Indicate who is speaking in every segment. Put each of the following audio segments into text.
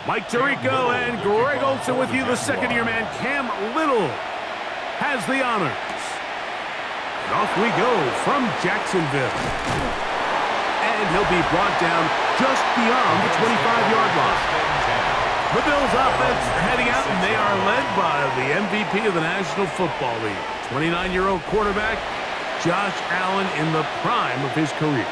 Speaker 1: Mike Tirico and Greg Olsen with you. The second-year man, Cam Little, has the honors. And off we go from Jacksonville. And he'll be brought down just beyond the 25-yard line. The Bills offense heading out, and they are led by the MVP of the National Football League, 29-year-old quarterback Josh Allen in the prime of his career.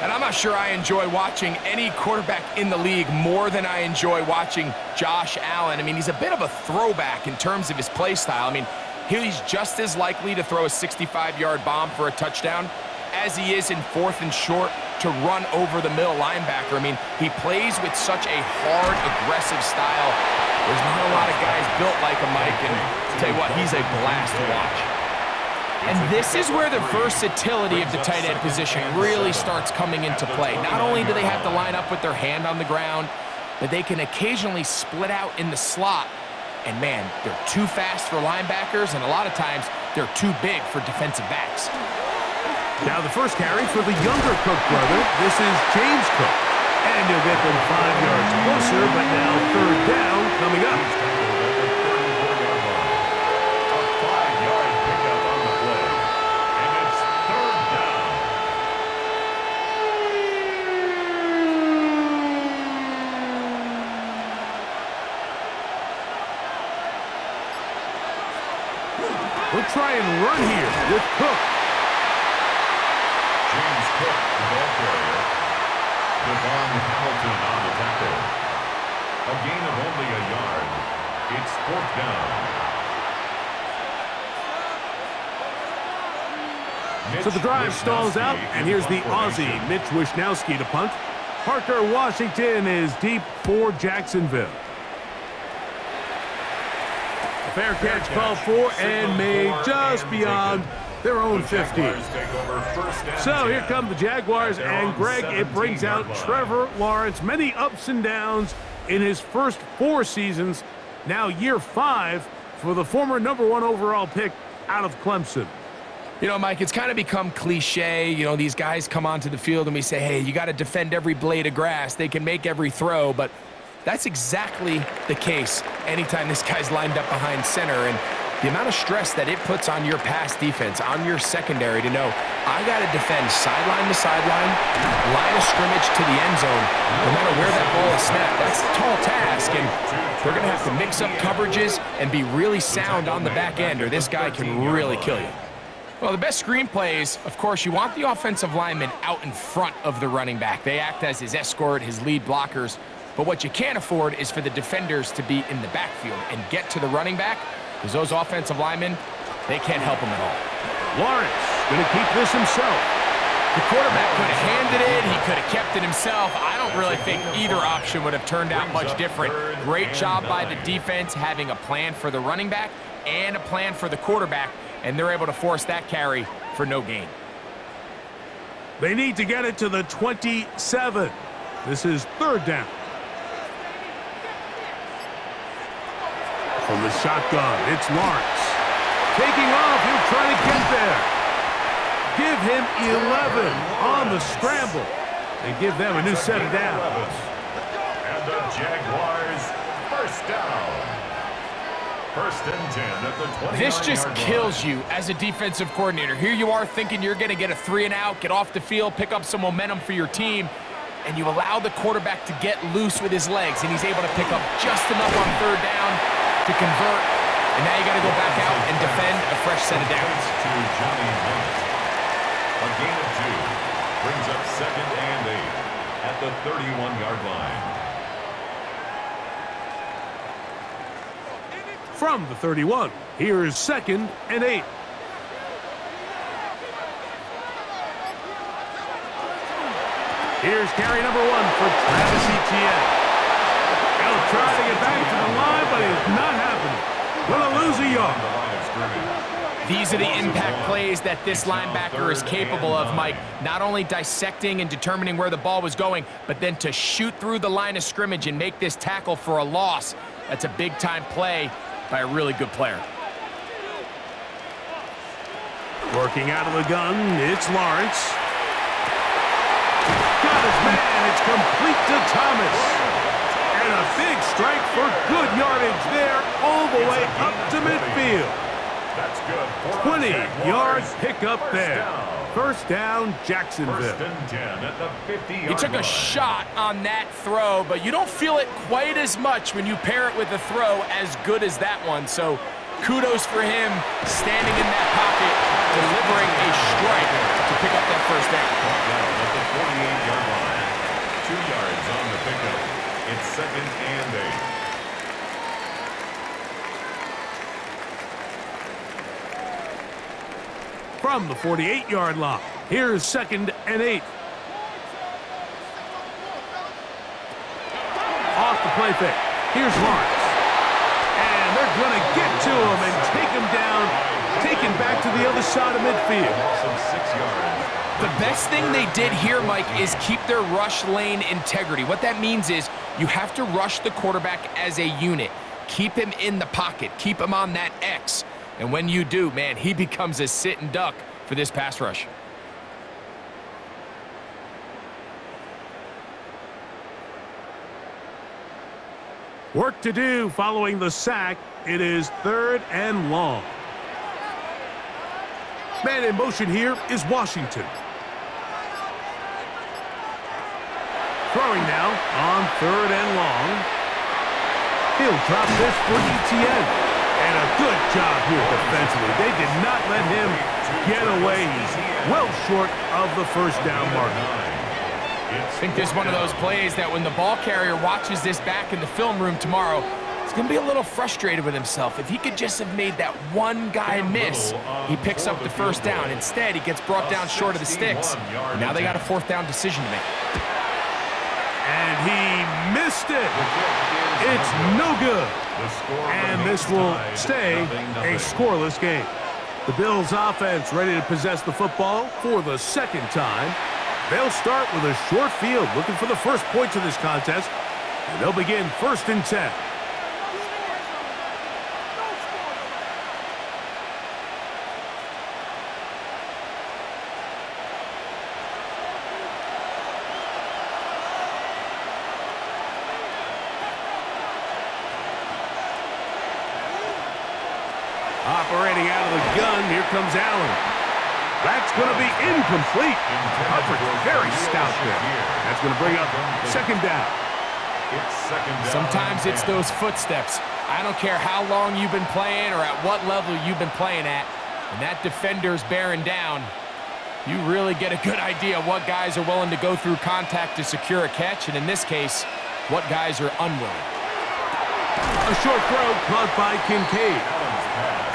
Speaker 2: And I'm not sure I enjoy watching any quarterback in the league more than I enjoy watching Josh Allen. I mean, he's a bit of a throwback in terms of his play style. I mean, he's just as likely to throw a 65-yard bomb for a touchdown as he is in 4th and short to run over the middle linebacker. I mean, he plays with such a hard, aggressive style. There's not a lot of guys built like him, Mike, and I'll tell you what, he's a blast to watch. And this is where the versatility of the tight end position really starts coming into play. Not only do they have to line up with their hand on the ground, but they can occasionally split out in the slot. And man, they're too fast for linebackers, and a lot of times they're too big for defensive backs.
Speaker 1: Now the first carry for the younger Cook brother. This is James Cook. And he'll get them 5 yards closer, but now third down coming up. We'll try and run here with Cook.
Speaker 3: James Cook, the ball carrier. Devon Hamilton on the tackle. A gain of only a yard. It's 4th down.
Speaker 1: So the drive stalls out, and here's the Aussie, Mitch Wishnowsky, to punt. Parker Washington is deep for Jacksonville. Fair catch called for and made just beyond their own 50. So here come the Jaguars, and Greg, it brings out Trevor Lawrence. Many ups and downs in his first 4 seasons. Now year 5 for the former #1 overall pick out of Clemson.
Speaker 2: You know, Mike, it's kind of become cliche. You know, these guys come onto the field and we say, hey, you got to defend every blade of grass. They can make every throw, but that's exactly the case anytime this guy's lined up behind center. And the amount of stress that it puts on your pass defense, on your secondary to know, I got to defend sideline to sideline, line of scrimmage to the end zone, no matter where that ball is snapped. That's a tall task, and they're going to have to mix up coverages and be really sound on the back end, or this guy can really kill you. Well, the best screenplays, of course, you want the offensive lineman out in front of the running back. They act as his escort, his lead blockers. But what you can't afford is for the defenders to be in the backfield and get to the running back, because those offensive linemen, they can't help him at all.
Speaker 1: Lawrence going to keep this himself.
Speaker 2: The quarterback could have handed it. He could have kept it himself. I don't really think either option would have turned out much different. Great job by the defense having a plan for the running back and a plan for the quarterback, and they're able to force that carry for no gain.
Speaker 1: They need to get it to the 27. This is 3rd down. From the shotgun, it's Lawrence. Taking off, he'll try to get there. Give him 11 on the scramble. And give them a new set of downs.
Speaker 3: And the Jaguars, first down. 1st and 10 at the 29-yard line.
Speaker 2: This just kills you as a defensive coordinator. Here you are thinking you're going to get a 3-and-out, get off the field, pick up some momentum for your team, and you allow the quarterback to get loose with his legs, and he's able to pick up just enough on 3rd down to convert, and now you got to go back out and defend a fresh set of downs.
Speaker 3: To Johnny Bennett. A gain of 2 brings up 2nd and 8 at the 31-yard line.
Speaker 1: From the 31, here is 2nd and 8. Here's carry number 1 for Travis Etienne. He'll try to get back to the line, but it's not happening. Gonna lose a yard.
Speaker 2: These are the impact plays that this linebacker is capable of, Mike. Not only dissecting and determining where the ball was going, but then to shoot through the line of scrimmage and make this tackle for a loss. That's a big-time play by a really good player.
Speaker 1: Working out of the gun, it's Lawrence. Got his man, it's complete to Thomas. And a big strike for good yardage there, all the way up to midfield.
Speaker 3: That's good.
Speaker 1: 20-yard pickup there. First down, Jacksonville.
Speaker 3: First and 10 at the 50-yard
Speaker 2: He took a
Speaker 3: line.
Speaker 2: shot on that throw, but you don't feel it quite as much when you pair it with a throw as good as that one. So kudos for him standing in that pocket, delivering a strike to pick up that first down.
Speaker 3: At the 48-yard line. 2 yards on the pickup. It's second and 8.
Speaker 1: From the 48-yard line, here's second and 8. Off the play fake. Here's Lawrence. And they're going to get to him and take him down, taken back to the other side of midfield.
Speaker 3: Some 6 yards.
Speaker 2: The best thing they did here, Mike, is keep their rush lane integrity. What that means is you have to rush the quarterback as a unit. Keep him in the pocket. Keep him on that X. And when you do, man, he becomes a sitting duck for this pass rush.
Speaker 1: Work to do following the sack. It is third and long. Man in motion here is Washington. Throwing now on third and long. He'll drop this for ETN. And a good job here defensively. They did not let him get away. He's well short of the first down marker.
Speaker 2: I think this is one of those plays that when the ball carrier watches this back in the film room tomorrow, he's going to be a little frustrated with himself. If he could just have made that one guy miss, he picks up the first down. Instead, he gets brought down short of the sticks. And now they got a fourth down decision to make.
Speaker 1: And he missed it. It's no good. And this will stay a scoreless game. The Bills offense ready to possess the football for the second time. They'll start with a short field, looking for the first points of this contest. And they'll begin first and 10. Operating out of the gun, here comes Allen. That's going to be incomplete. Coverage very stout there. That's going to bring up second down.
Speaker 2: Sometimes it's those footsteps. I don't care how long you've been playing or at what level you've been playing at. When that defender's bearing down, you really get a good idea of what guys are willing to go through contact to secure a catch, and in this case, what guys are unwilling.
Speaker 1: A short throw caught by Kincaid.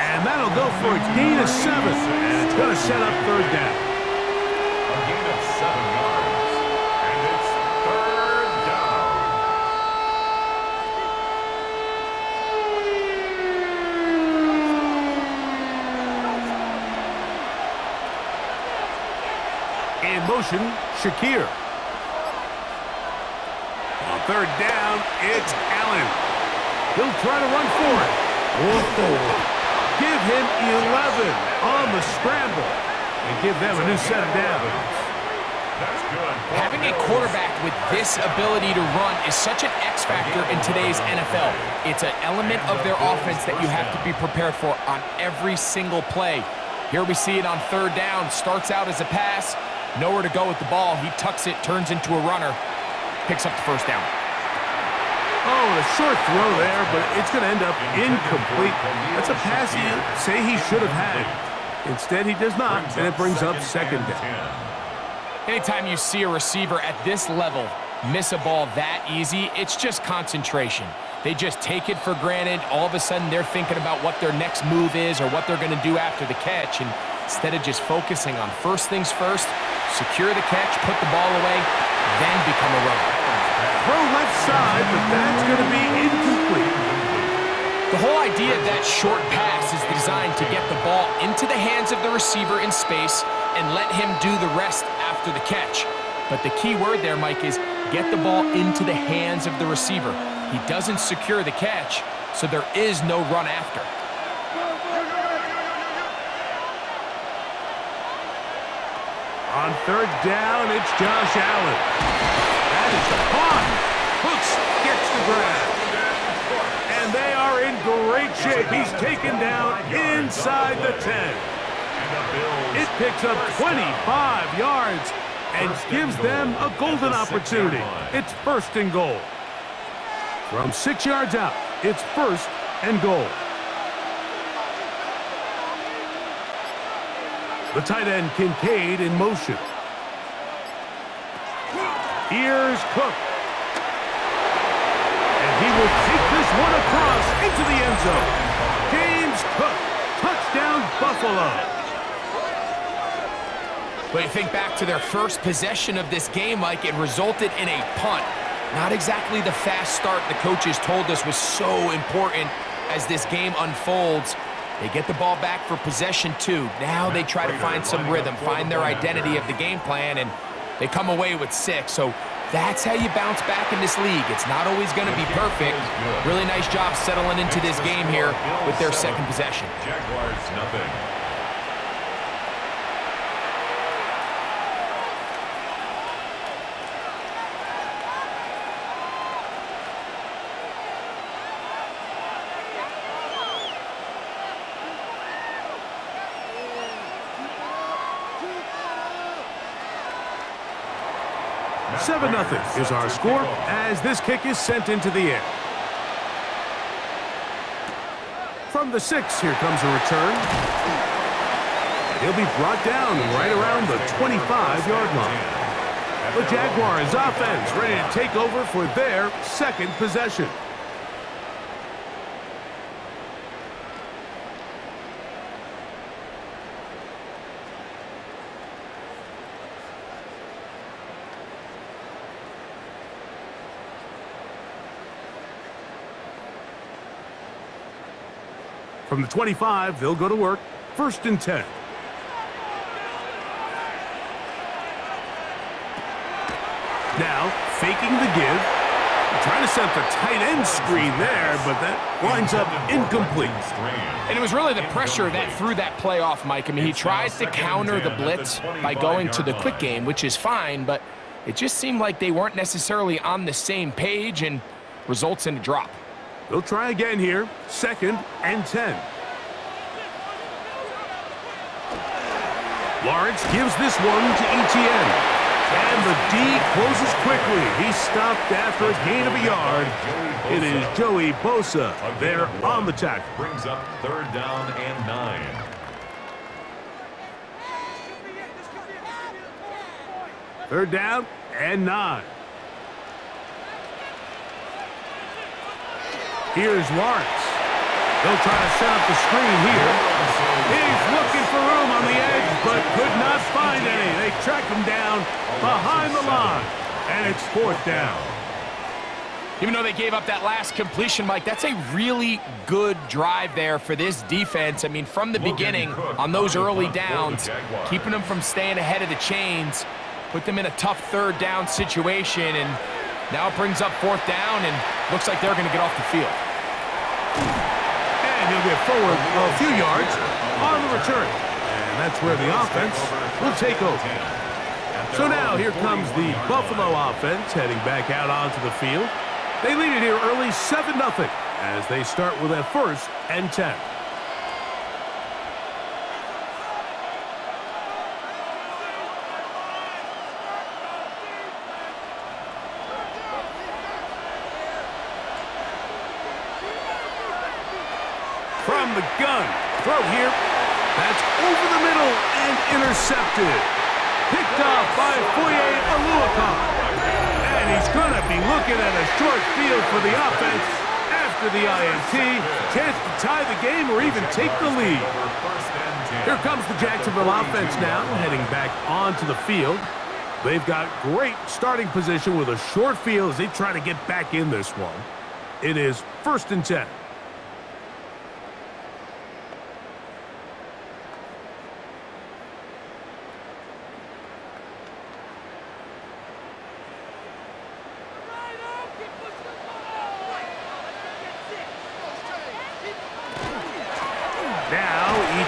Speaker 1: And that'll go for a gain of 7. And it's going to set up third down.
Speaker 3: A gain of 7 yards. And it's third down.
Speaker 1: In motion, Shakir. On third down, it's Allen. He'll try to run for it. Whoa. Give him 11 on the scramble and give them a new set of downs.
Speaker 3: That's good.
Speaker 2: Having a quarterback with this ability to run is such an X factor in today's NFL. It's an element of their offense that you have to be prepared for on every single play. Here we see it on third down. Starts out as a pass. Nowhere to go with the ball. He tucks it, turns into a runner, picks up the first down.
Speaker 1: Oh, a short throw there, but it's going to end up incomplete. That's a pass you say he should have had. Instead, he does not, and it brings up second down.
Speaker 2: Anytime you see a receiver at this level miss a ball that easy, it's just concentration. They just take it for granted. All of a sudden, they're thinking about what their next move is or what they're going to do after the catch, and instead of just focusing on first things first, secure the catch, put the ball away, then become a runner.
Speaker 1: Throw left side, but that's going to be incomplete.
Speaker 2: The whole idea of that short pass is designed to get the ball into the hands of the receiver in space and let him do the rest after the catch. But the key word there, Mike, is get the ball into the hands of the receiver. He doesn't secure the catch, so there is no run after.
Speaker 1: On third down, it's Josh Allen. That is caught. Hooks gets the grab. And they are in great shape. He's taken down inside the 10. It picks up 25 yards and gives them a golden opportunity. It's first and goal. From 6 yards out, it's first and goal. The tight end Kincaid in motion. Here's Cook. And he will take this one across into the end zone. James Cook, touchdown Buffalo.
Speaker 2: But you think back to their first possession of this game, Mike, it resulted in a punt. Not exactly the fast start the coaches told us was so important as this game unfolds. They get the ball back for possession 2. Now they try to find some rhythm, find their identity of the game plan, and they come away with 6. So that's how you bounce back in this league. It's not always going to be perfect. Really nice job settling into this game here with their second possession.
Speaker 3: Jaguars nothing.
Speaker 1: Seven 0 is our score as this kick is sent into the air. From the 6, here comes a return. He'll be brought down right around the 25-yard line. The Jaguars offense ready to take over for their second possession. From the 25, they'll go to work. First and 10. Now, faking the give. Trying to set the tight end screen there, but that winds up incomplete.
Speaker 2: And it was really the pressure that threw that play off, Mike. I mean, he tries to counter the blitz by going to the quick game, which is fine, but it just seemed like they weren't necessarily on the same page and results in a drop.
Speaker 1: They'll try again here. Second and 10. Lawrence gives this one to Etienne. And the D closes quickly. He's stopped after a gain of a yard. It is Joey Bosa there on the tackle.
Speaker 3: Brings up third down and 9.
Speaker 1: Third down and 9. Here's Lawrence. They'll try to set up the screen here. He's looking for room on the edge, but could not find any. They track him down behind the line, and it's fourth down.
Speaker 2: Even though they gave up that last completion, Mike, that's a really good drive there for this defense. I mean, from the beginning, on those early downs, keeping them from staying ahead of the chains, put them in a tough third down situation, and now it brings up fourth down, and looks like they're going to get off the field.
Speaker 1: And he'll get forward a few yards on the return. And that's where the offense will take over. So now here comes the Buffalo offense heading back out onto the field. They lead it here early 7-0 as they start with a first and 10. From the gun, throw here. That's over the middle and intercepted. Picked off by Foye Oluokun. And he's going to be looking at a short field for the offense after the INT. Chance to tie the game or even take the lead. Here comes the Jacksonville offense now, heading back onto the field. They've got great starting position with a short field as they try to get back in this one. It is first and 10.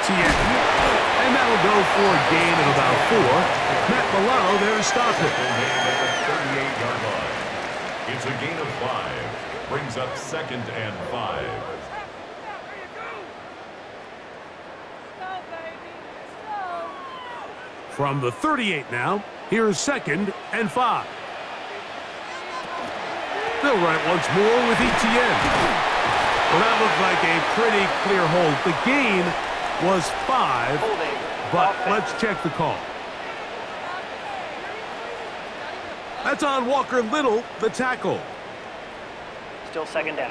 Speaker 1: And that'll go for a gain of about 4. Matt Milano there to stop it.
Speaker 3: It's a gain of 5. Brings up 2nd and 5.
Speaker 1: From the 38 now, here's 2nd and 5. They'll run it once more with ETN. Well, that looked like a pretty clear hold. The gain was 5, but let's check the call. That's on Walker Little, the tackle.
Speaker 4: Still 2nd down.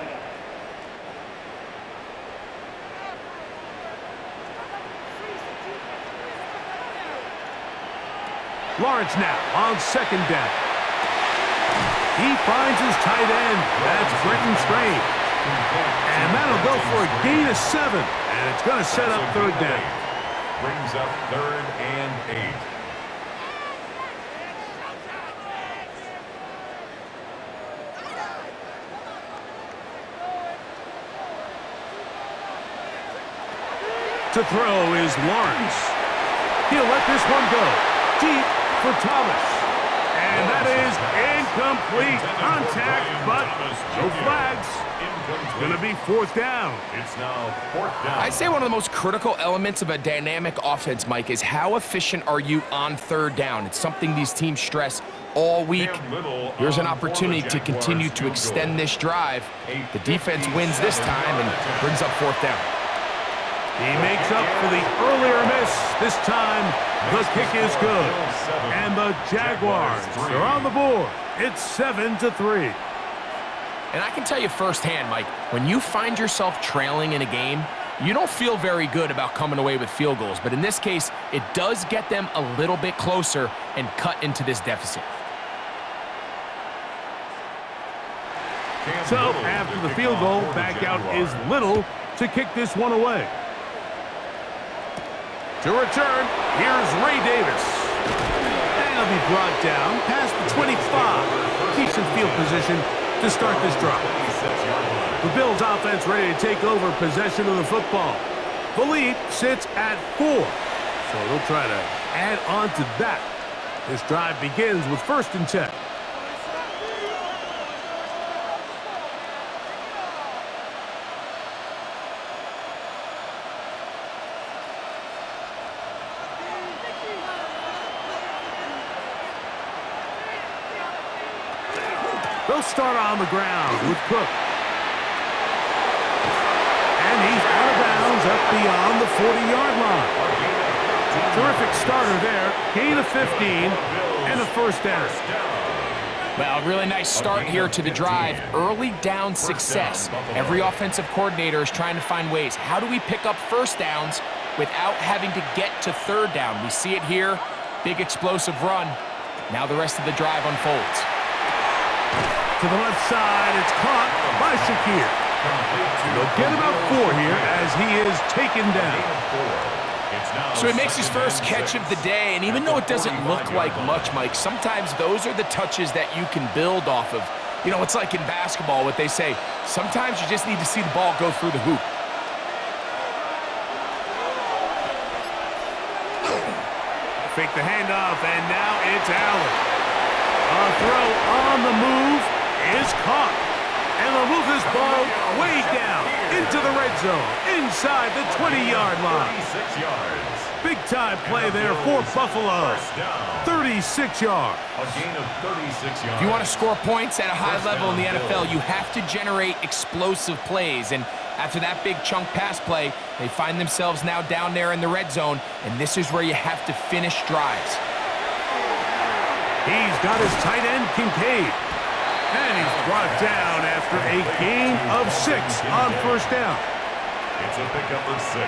Speaker 1: Lawrence now on 2nd down. He finds his tight end. That's Brenton Strange. And that'll go for a gain of 7. And it's going to set up 3rd down.
Speaker 3: Brings up 3rd and 8.
Speaker 1: To throw is Lawrence. He'll let this one go. Deep for Thomas. And that is incomplete. Contact, but no flags. It's going to be 4th down.
Speaker 3: It's now 4th down.
Speaker 2: I'd say one of the most critical elements of a dynamic offense, Mike, is how efficient are you on 3rd down. It's something these teams stress all week. Here's an opportunity to continue to extend this drive. The defense wins this time and brings up 4th down.
Speaker 1: He makes up for the earlier miss. This time, the kick is good. And the Jaguars are on the board. It's 7-3.
Speaker 2: And I can tell you firsthand, Mike, when you find yourself trailing in a game, you don't feel very good about coming away with field goals. But in this case, it does get them a little bit closer and cut into this deficit.
Speaker 1: So, after the field goal, back out is Little to kick this one away. To return, here's Ray Davis. And he'll be brought down past the 25. Decent field position to start this drive. The Bills offense ready to take over possession of the football. The lead sits at 4. So they'll try to add on to that. This drive begins with 1st and 10. They'll start on the ground with Cook. And he's out of bounds up beyond the 40-yard line. Terrific starter there. Gain of 15 and a 1st down.
Speaker 2: Well, really nice start here to the drive. Early down success. Every offensive coordinator is trying to find ways. How do we pick up 1st downs without having to get to 3rd down? We see it here. Big explosive run. Now the rest of the drive unfolds.
Speaker 1: To the left side, it's caught by Shakir. They'll get about 4 here as he is taken down.
Speaker 2: So he makes his first catch of the day, and even though it doesn't look like much, Mike, sometimes those are the touches that you can build off of. You know, it's like in basketball, what they say, sometimes you just need to see the ball go through the hoop.
Speaker 1: Fake the handoff, and now it's Allen. A throw on the move is caught. And they'll move this ball way down into the red zone, inside the 20-yard line.
Speaker 3: 36 yards.
Speaker 1: Big-time play there for Buffalo. 36 yards.
Speaker 3: A gain of 36 yards.
Speaker 2: If you want to score points at a high level in the NFL, you have to generate explosive plays. And after that big chunk pass play, they find themselves now down there in the red zone, and this is where you have to finish drives.
Speaker 1: He's got his tight end, Kincaid. And he's brought down after a gain of 6 on 1st down.
Speaker 3: It's a pickup of 6.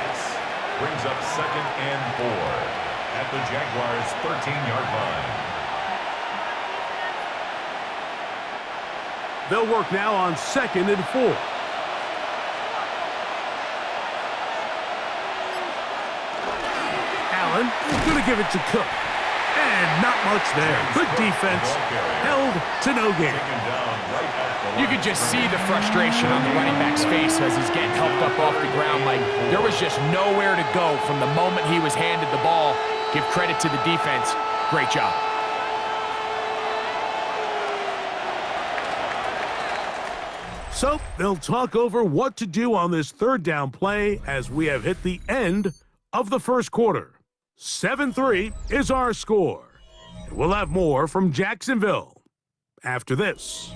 Speaker 3: Brings up 2nd and 4 at the Jaguars' 13-yard line.
Speaker 1: They'll work now on 2nd and 4. Allen going to give it to Cook. And not much there. Good defense. Held to no gain.
Speaker 2: You could just see the frustration on the running back's face as he's getting helped up off the ground. Like, there was just nowhere to go from the moment he was handed the ball. Give credit to the defense. Great job.
Speaker 1: So they'll talk over what to do on this third down play as we have hit the end of the first quarter. 7-3 is our score. We'll have more from Jacksonville after this.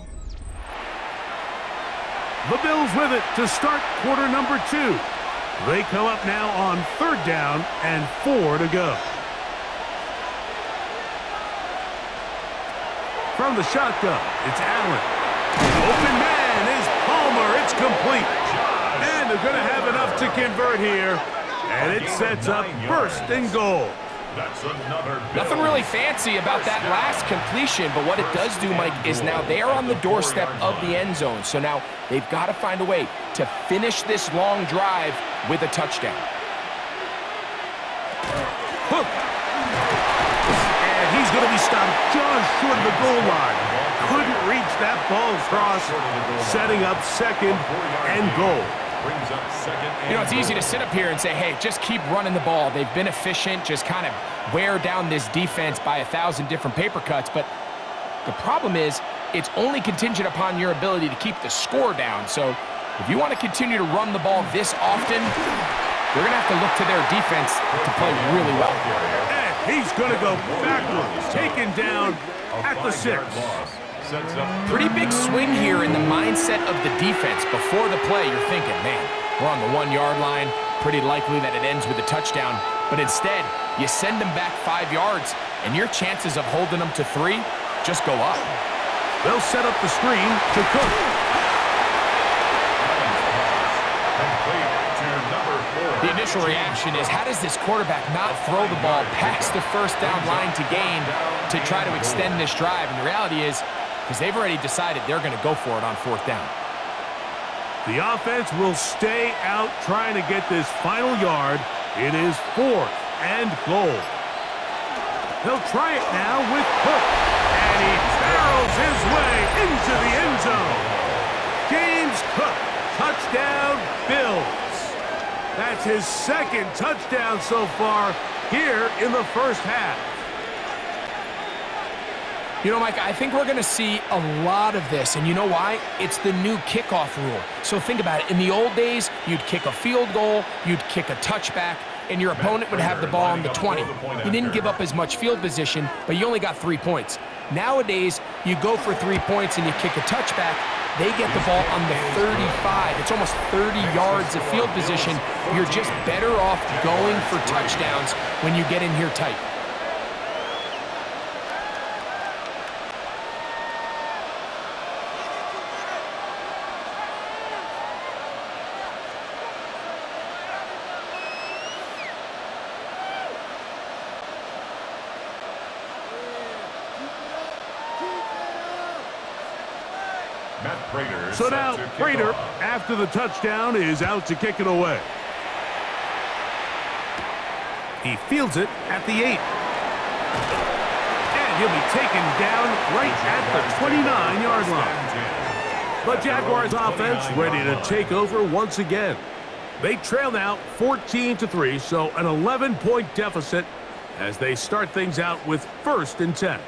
Speaker 1: The Bills with it to start quarter number 2. They come up now on third down and 4 to go. From the shotgun, it's Allen. Open man is Palmer. It's complete. And they're going to have enough to convert here. And it sets up first and goal.
Speaker 3: That's another
Speaker 2: Nothing really fancy about that last completion, but what it does do, Mike, is now they are on the doorstep of the end zone. So now they've got to find a way to finish this long drive with a touchdown.
Speaker 1: Hook. And he's going to be stopped just short of the goal line. Couldn't reach that ball across, setting up second and goal.
Speaker 2: You know, it's easy to sit up here and say, hey, just keep running the ball. They've been efficient, just kind of wear down this defense by 1,000 different paper cuts. But the problem is it's only contingent upon your ability to keep the score down. So if you want to continue to run the ball this often, they're going to have to look to their defense to play really well.
Speaker 1: And he's going to go backwards, taken down at the 6.
Speaker 2: Pretty big swing here in the mindset of the defense. Before the play, you're thinking, man, we're on the 1-yard line. Pretty likely that it ends with a touchdown. But instead, you send them back 5 yards, and your chances of holding them to 3 just go up.
Speaker 1: They'll set up the screen to Cook.
Speaker 2: The initial reaction is, how does this quarterback not throw the ball past the first down line to gain to try to extend this drive? And the reality is, because they've already decided they're going to go for it on 4th down.
Speaker 1: The offense will stay out trying to get this final yard. It is 4th and goal. He'll try it now with Cook. And he barrels his way into the end zone. James Cook, touchdown Bills. That's his 2nd touchdown so far here in the first half.
Speaker 2: You know, Mike, I think we're going to see a lot of this, and you know why? It's the new kickoff rule. So think about it. In the old days, you'd kick a field goal, you'd kick a touchback, and your opponent would have the ball on the 20. You didn't give up as much field position, but you only got 3 points. Nowadays, you go for 3 points and you kick a touchback, they get the ball on the 35. It's almost 30 yards of field position. You're just better off going for touchdowns when you get in here tight.
Speaker 1: So now Prater, after the touchdown, is out to kick it away. He fields it at the 8. And he'll be taken down right at the 29-yard line. The Jaguars offense ready to take over once again. They trail now 14-3, so an 11-point deficit as they start things out with 1st and 10.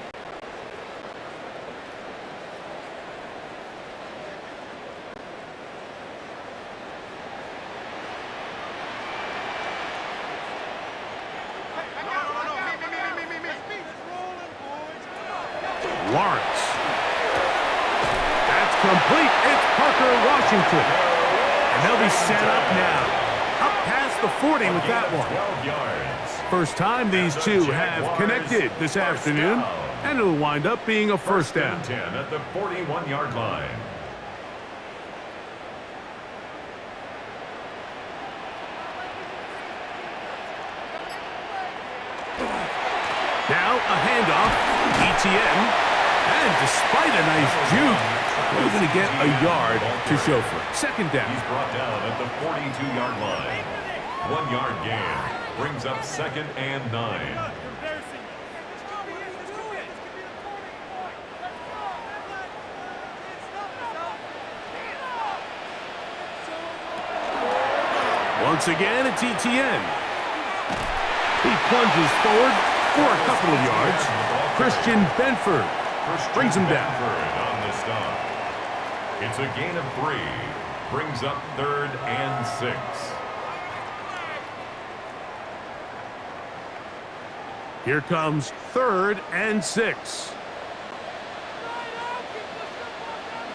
Speaker 1: Lawrence. That's complete. It's Parker Washington. And they'll be set up now. Up past the 40 with that one. First time these two have connected this afternoon, and it'll wind up being a 1st down.
Speaker 3: 10 at the 41-yard line.
Speaker 1: Now a handoff. ETN. And despite a nice juke, we're going to get a yard to show for it. 2nd down.
Speaker 3: He's brought down at the 42-yard line. 1-yard gain brings up 2nd and 9.
Speaker 1: Once again, it's ETN. He plunges forward for a couple of yards. Christian Benford brings him down.
Speaker 3: On the stop. It's a gain of 3. Brings up 3rd and 6.
Speaker 1: Here comes 3rd and 6.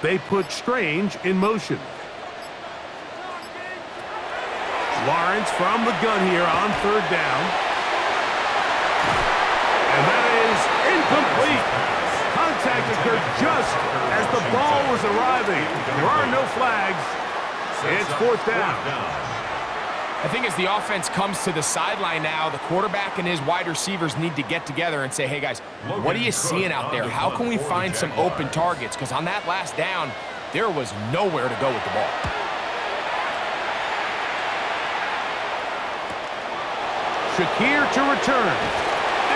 Speaker 1: They put Strange in motion. Lawrence from the gun here on 3rd down. And that is incomplete. Contact occurred just as the ball was arriving. There are no flags. It's 4th down.
Speaker 2: I think as the offense comes to the sideline now, the quarterback and his wide receivers need to get together and say, hey, guys, what are you seeing out there? How can we find some open targets? Because on that last down, there was nowhere to go with the ball.
Speaker 1: Shakir to return.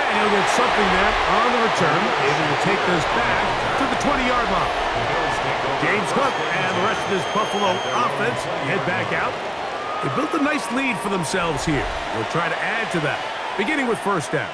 Speaker 1: And he'll get something there on the return. Able to take this back to the 20-yard line. James Cook and the rest of this Buffalo offense head back out. They built a nice lead for themselves here. They'll try to add to that, beginning with 1st down.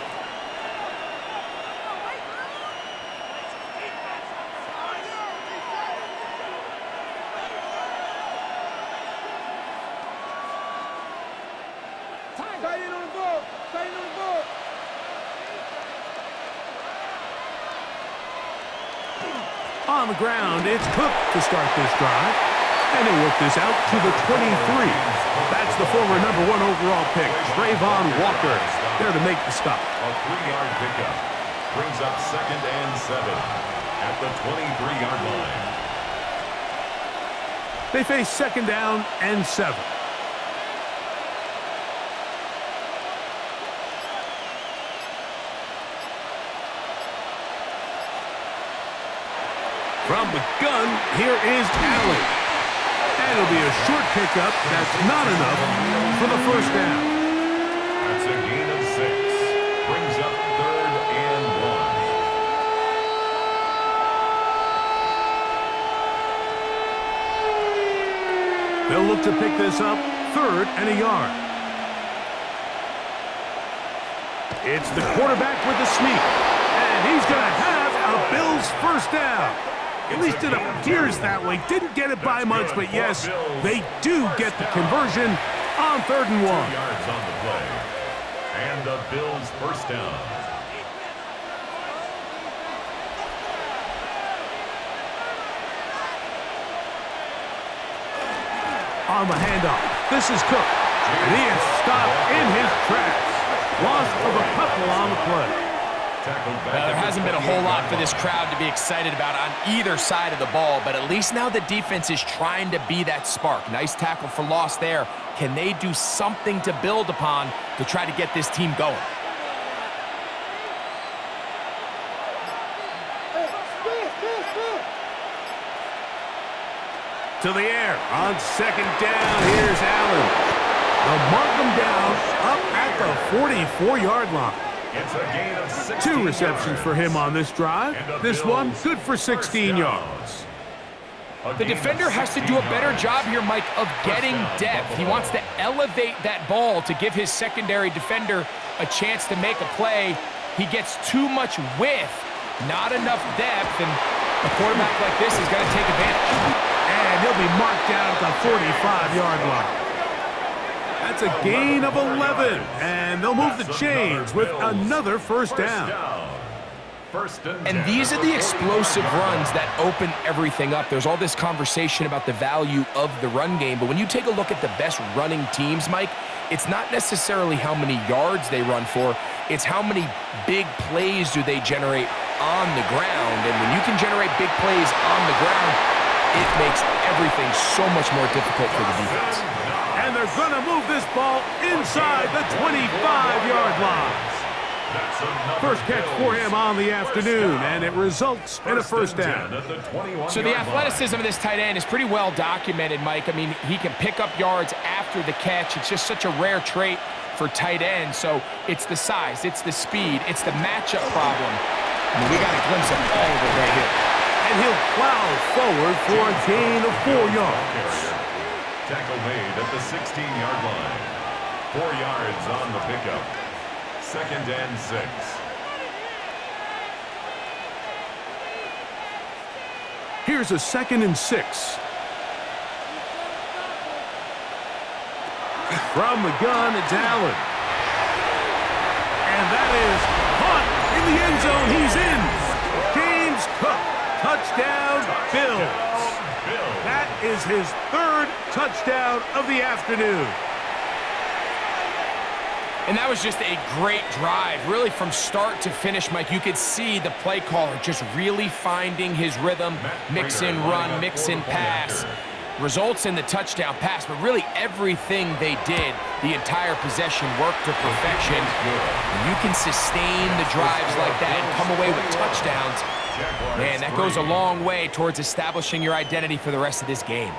Speaker 1: On the ground, it's Cook to start this drive. And he'll work this out to the 23. That's the former #1 overall pick, Trayvon Walker, there to make the stop.
Speaker 3: A 3-yard pickup. Brings up 2nd and 7 at the 23-yard line.
Speaker 1: They face 2nd down and 7. From the gun, here is Allen. And it'll be a short pickup. That's not enough for the 1st down.
Speaker 3: That's a gain of 6. Brings up 3rd and 1.
Speaker 1: They'll look to pick this up 3rd and a yard. It's the quarterback with the sneak. And he's going to have a Bills 1st down. At least it appears that way. Didn't get it by much, but yes, they do get the conversion on 3rd and 1.
Speaker 3: 2 yards on the play. And the Bills 1st down.
Speaker 1: On the handoff, this is Cook. And he is stopped in his tracks. Loss of a couple on the play.
Speaker 2: Well, there hasn't been a whole lot for this crowd to be excited about on either side of the ball, but at least now the defense is trying to be that spark. Nice tackle for loss there. Can they do something to build upon to try to get this team going?
Speaker 1: To the air on 2nd down. Here's Allen. They'll mark him down up at the 44-yard line.
Speaker 3: It's a gain of 16
Speaker 1: 2 receptions for him on this drive. This one good for 16 yards.
Speaker 2: The defender has to do a better job here, Mike, of getting depth. He wants to elevate that ball to give his secondary defender a chance to make a play. He gets too much width, not enough depth, and a quarterback like this is going to take advantage.
Speaker 1: And he'll be marked down at the 45-yard line. That's a gain of 11, and they'll move the chains with another 1st down.
Speaker 2: And these are the explosive runs that open everything up. There's all this conversation about the value of the run game, but when you take a look at the best running teams, Mike, it's not necessarily how many yards they run for, it's how many big plays do they generate on the ground. And when you can generate big plays on the ground, it makes everything so much more difficult for the defense.
Speaker 1: And they're going to move this ball inside the 25-yard line. First catch for him on the afternoon, and it results in a 1st down.
Speaker 2: So the athleticism of this tight end is pretty well documented, Mike. I mean, he can pick up yards after the catch. It's just such a rare trait for tight ends. So it's the size, it's the speed, it's the matchup problem. I mean, we got a glimpse of all of it right here.
Speaker 1: And he'll plow forward for a gain of 4 yards.
Speaker 3: Tackle made at the 16-yard line. 4 yards on the pickup. 2nd and 6.
Speaker 1: Here's a 2nd and 6. From the gun, it's Allen. And that is caught in the end zone. He's in. James Cook, touchdown, Bills. That is his 3rd touchdown of the afternoon.
Speaker 2: And that was just a great drive, really from start to finish, Mike. You could see the play caller just really finding his rhythm, mix and run, mix and pass. Results in the touchdown pass, but really everything they did, the entire possession worked to perfection. And you can sustain the drives like that and come away with touchdowns. Man, that goes a long way towards establishing your identity for the rest of this game.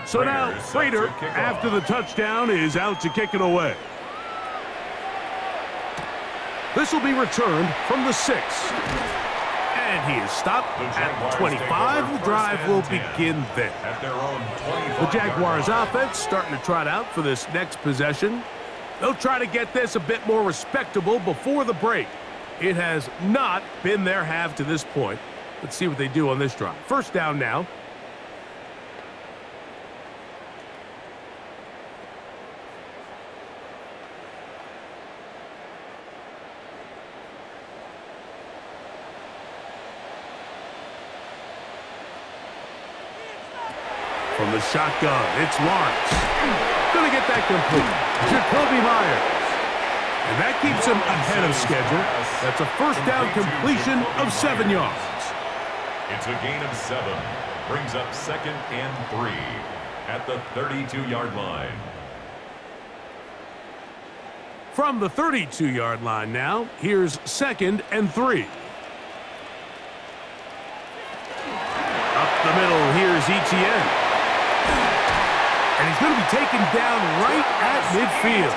Speaker 1: So now, Prater, after the touchdown, is out to kick it away. This will be returned from the 6. And he is stopped at 25. The drive will begin there. The Jaguars offense starting to trot out for this next possession. They'll try to get this a bit more respectable before the break. It has not been their half to this point. Let's see what they do on this drive. 1st down now. From the shotgun, it's Lawrence. Gonna get that complete. Jacoby Myers. And that keeps him ahead of schedule. That's a 1st down completion of 7 yards.
Speaker 3: It's a gain of 7. Brings up 2nd and 3 at the 32-yard line.
Speaker 1: From the 32-yard line now, here's 2nd and 3. Up the middle, here's Etienne. And he's going to be taken down right at midfield.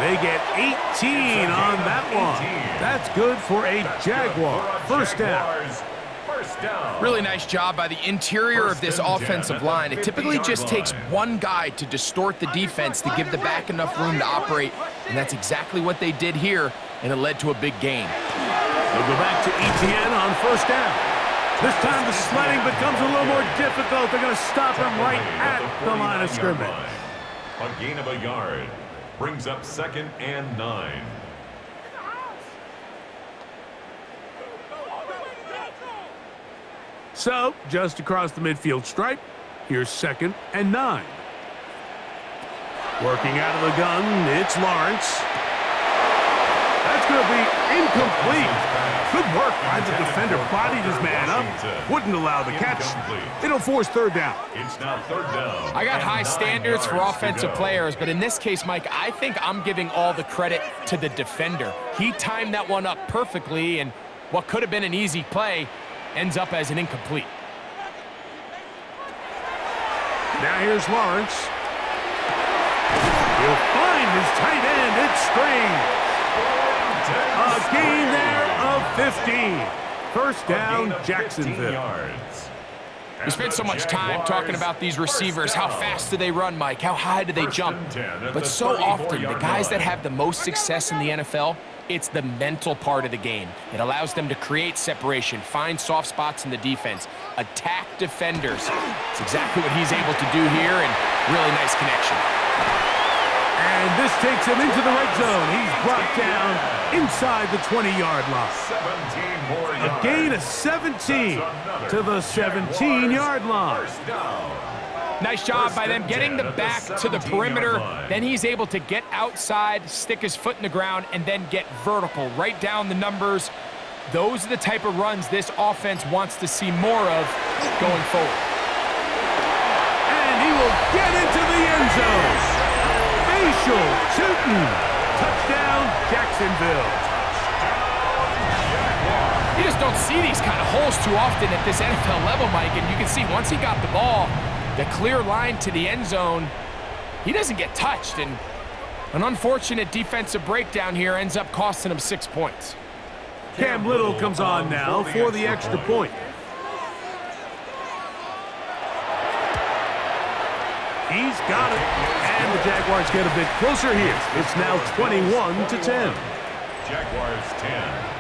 Speaker 1: They get 18 on that one. That's good for a Jaguar. 1st down.
Speaker 2: Really nice job by the interior of this offensive line. It typically just takes one guy to distort the defense to give the back enough room to operate, and that's exactly what they did here, and it led to a big gain.
Speaker 1: They'll go back to Etienne on 1st down. This time the sledding becomes a little more difficult. They're going to stop him right at the line of scrimmage.
Speaker 3: A gain of a yard. Brings up 2nd and 9.
Speaker 1: So, just across the midfield stripe, here's 2nd and 9. Working out of the gun, it's Lawrence. That's going to be incomplete. Good work by the defender. Bodied his man up. Wouldn't allow the catch. It'll force 3rd down.
Speaker 3: It's now 3rd down.
Speaker 2: I got high standards for offensive players, but in this case, Mike, I think I'm giving all the credit to the defender. He timed that one up perfectly, and what could have been an easy play ends up as an incomplete.
Speaker 1: Now here's Lawrence. He'll find his tight end. It's Strange. A gain there of 15. 1st down, Jacksonville.
Speaker 2: We spent so much time talking about these receivers. How fast do they run, Mike? How high do they jump? But so often, the guys that have the most success in the NFL, it's the mental part of the game. It allows them to create separation, find soft spots in the defense, attack defenders. It's exactly what he's able to do here, and really nice connection.
Speaker 1: And this takes him into the red zone. He's brought down inside the 20-yard line.
Speaker 3: 17 more yards.
Speaker 1: A gain of 17 to the 17-yard line.
Speaker 2: Nice job by them getting the back to the perimeter. Then he's able to get outside, stick his foot in the ground, and then get vertical, right down the numbers. Those are the type of runs this offense wants to see more of going forward.
Speaker 1: And he will get into the end zone. Facial shooting. Touchdown, Jacksonville.
Speaker 2: You just don't see these kind of holes too often at this NFL level, Mike, and you can see once he got the ball, the clear line to the end zone, he doesn't get touched, and an unfortunate defensive breakdown here ends up costing him 6 points.
Speaker 1: Cam Little comes on now for the extra point. He's got it, and the Jaguars get a bit closer here. It's now 21-10.
Speaker 3: Jaguars 10.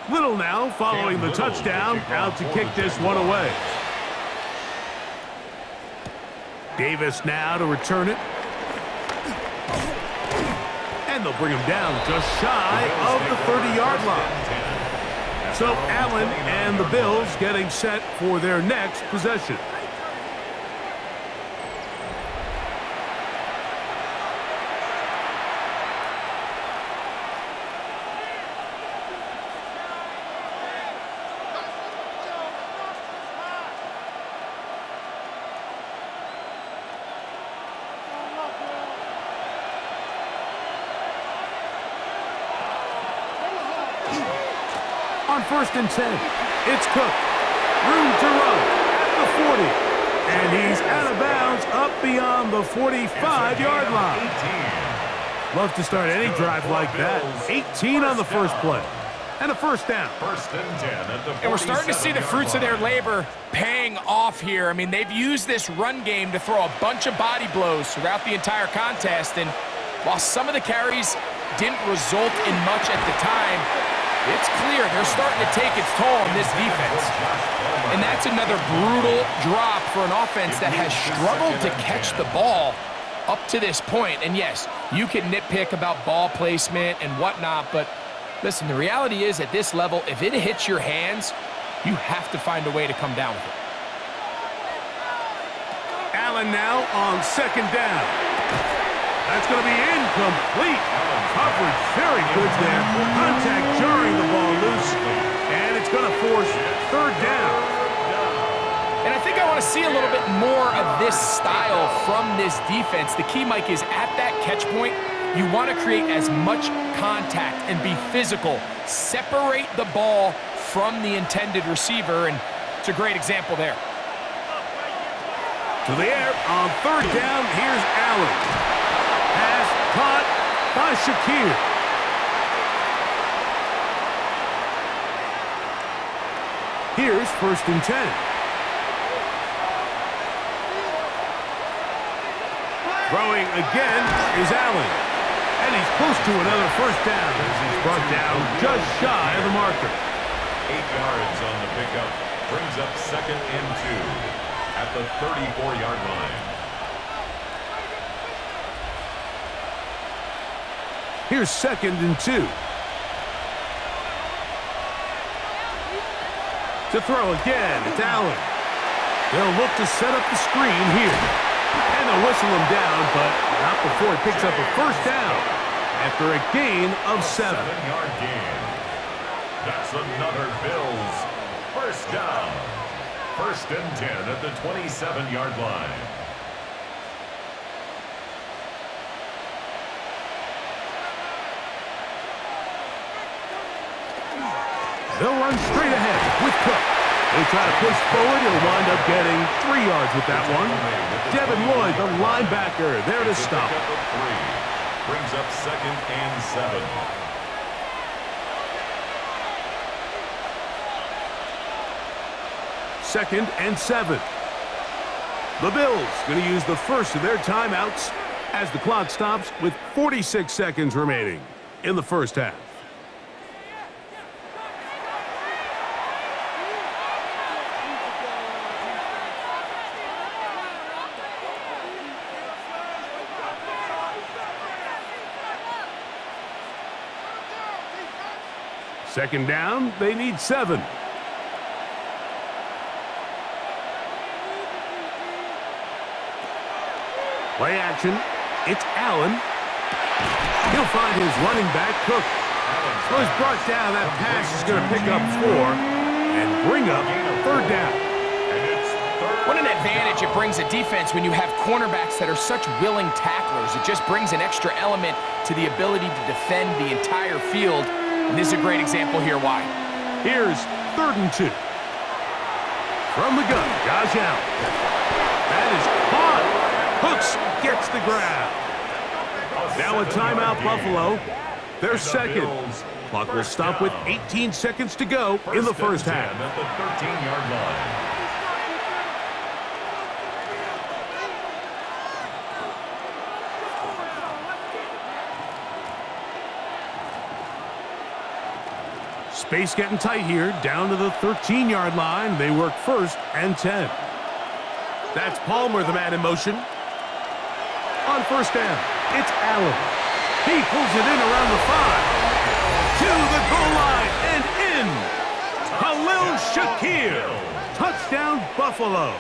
Speaker 1: Little now following the touchdown, out to kick this one away. Davis now to return it. And they'll bring him down just shy of the 30-yard line. So Allen and the Bills getting set for their next possession. On 1st and 10, it's Cook. Room to run at the 40. And he's out of bounds up beyond the 45-yard line. Love to start any drive like that. 18 on the first play. And a first down.
Speaker 3: 1st and 10 at the 47-yard line.
Speaker 2: And we're starting to see the fruits of their labor paying off here. I mean, they've used this run game to throw a bunch of body blows throughout the entire contest. And while some of the carries didn't result in much at the time, it's clear they're starting to take its toll on this defense. And that's another brutal drop for an offense that has struggled to catch the ball up to this point. And yes, you can nitpick about ball placement and whatnot, but listen, the reality is at this level, if it hits your hands, you have to find a way to come down with it.
Speaker 1: Allen now on 2nd down. That's going to be incomplete. Coverage very good there. Contact jarring the ball loose. And it's going to force 3rd down.
Speaker 2: And I think I want to see a little bit more of this style from this defense. The key, Mike, is at that catch point, you want to create as much contact and be physical. Separate the ball from the intended receiver, and it's a great example there.
Speaker 1: To the air on 3rd down. Here's Allen. Pass caught by Shakir. Here's 1st and 10. Throwing again is Allen. And he's close to another first down as he's brought down just shy of the marker.
Speaker 3: 8 yards on the pickup. Brings up 2nd and 2 at the 34-yard line.
Speaker 1: Here's 2nd and 2. To throw again, it's Allen. They'll look to set up the screen here. And they'll whistle him down, but not before he picks up a first down after a gain of 7.
Speaker 3: 7-yard gain. That's another Bills first down. 1st and 10 at the 27-yard line.
Speaker 1: They'll run straight ahead with Cook. They try to push forward. He'll wind up getting 3 yards with that one. Devin Lloyd, the linebacker, there to stop.
Speaker 3: Brings up 2nd and 7.
Speaker 1: Second and 7. The Bills going to use the first of their timeouts as the clock stops with 46 seconds remaining in the first half. Second down, they need 7. Play action. It's Allen. He'll find his running back, Cook. So he's brought down. That pass is going to pick up 4 and bring up 3rd down.
Speaker 2: What an advantage it brings a defense when you have cornerbacks that are such willing tacklers. It just brings an extra element to the ability to defend the entire field. And this is a great example here why.
Speaker 1: Here's 3rd and 2. From the gun, Josh Allen. That is caught. Hooks gets the grab. Now a timeout, Buffalo. Their second. Clock will stop with 18 seconds to go in the first half.
Speaker 3: At the 13-yard line.
Speaker 1: Space getting tight here, down to the 13-yard line. They work 1st and 10. That's Palmer, the man in motion. On 1st down, it's Allen. He pulls it in around the 5. To the goal line and in. Khalil Shakir. Touchdown, Buffalo.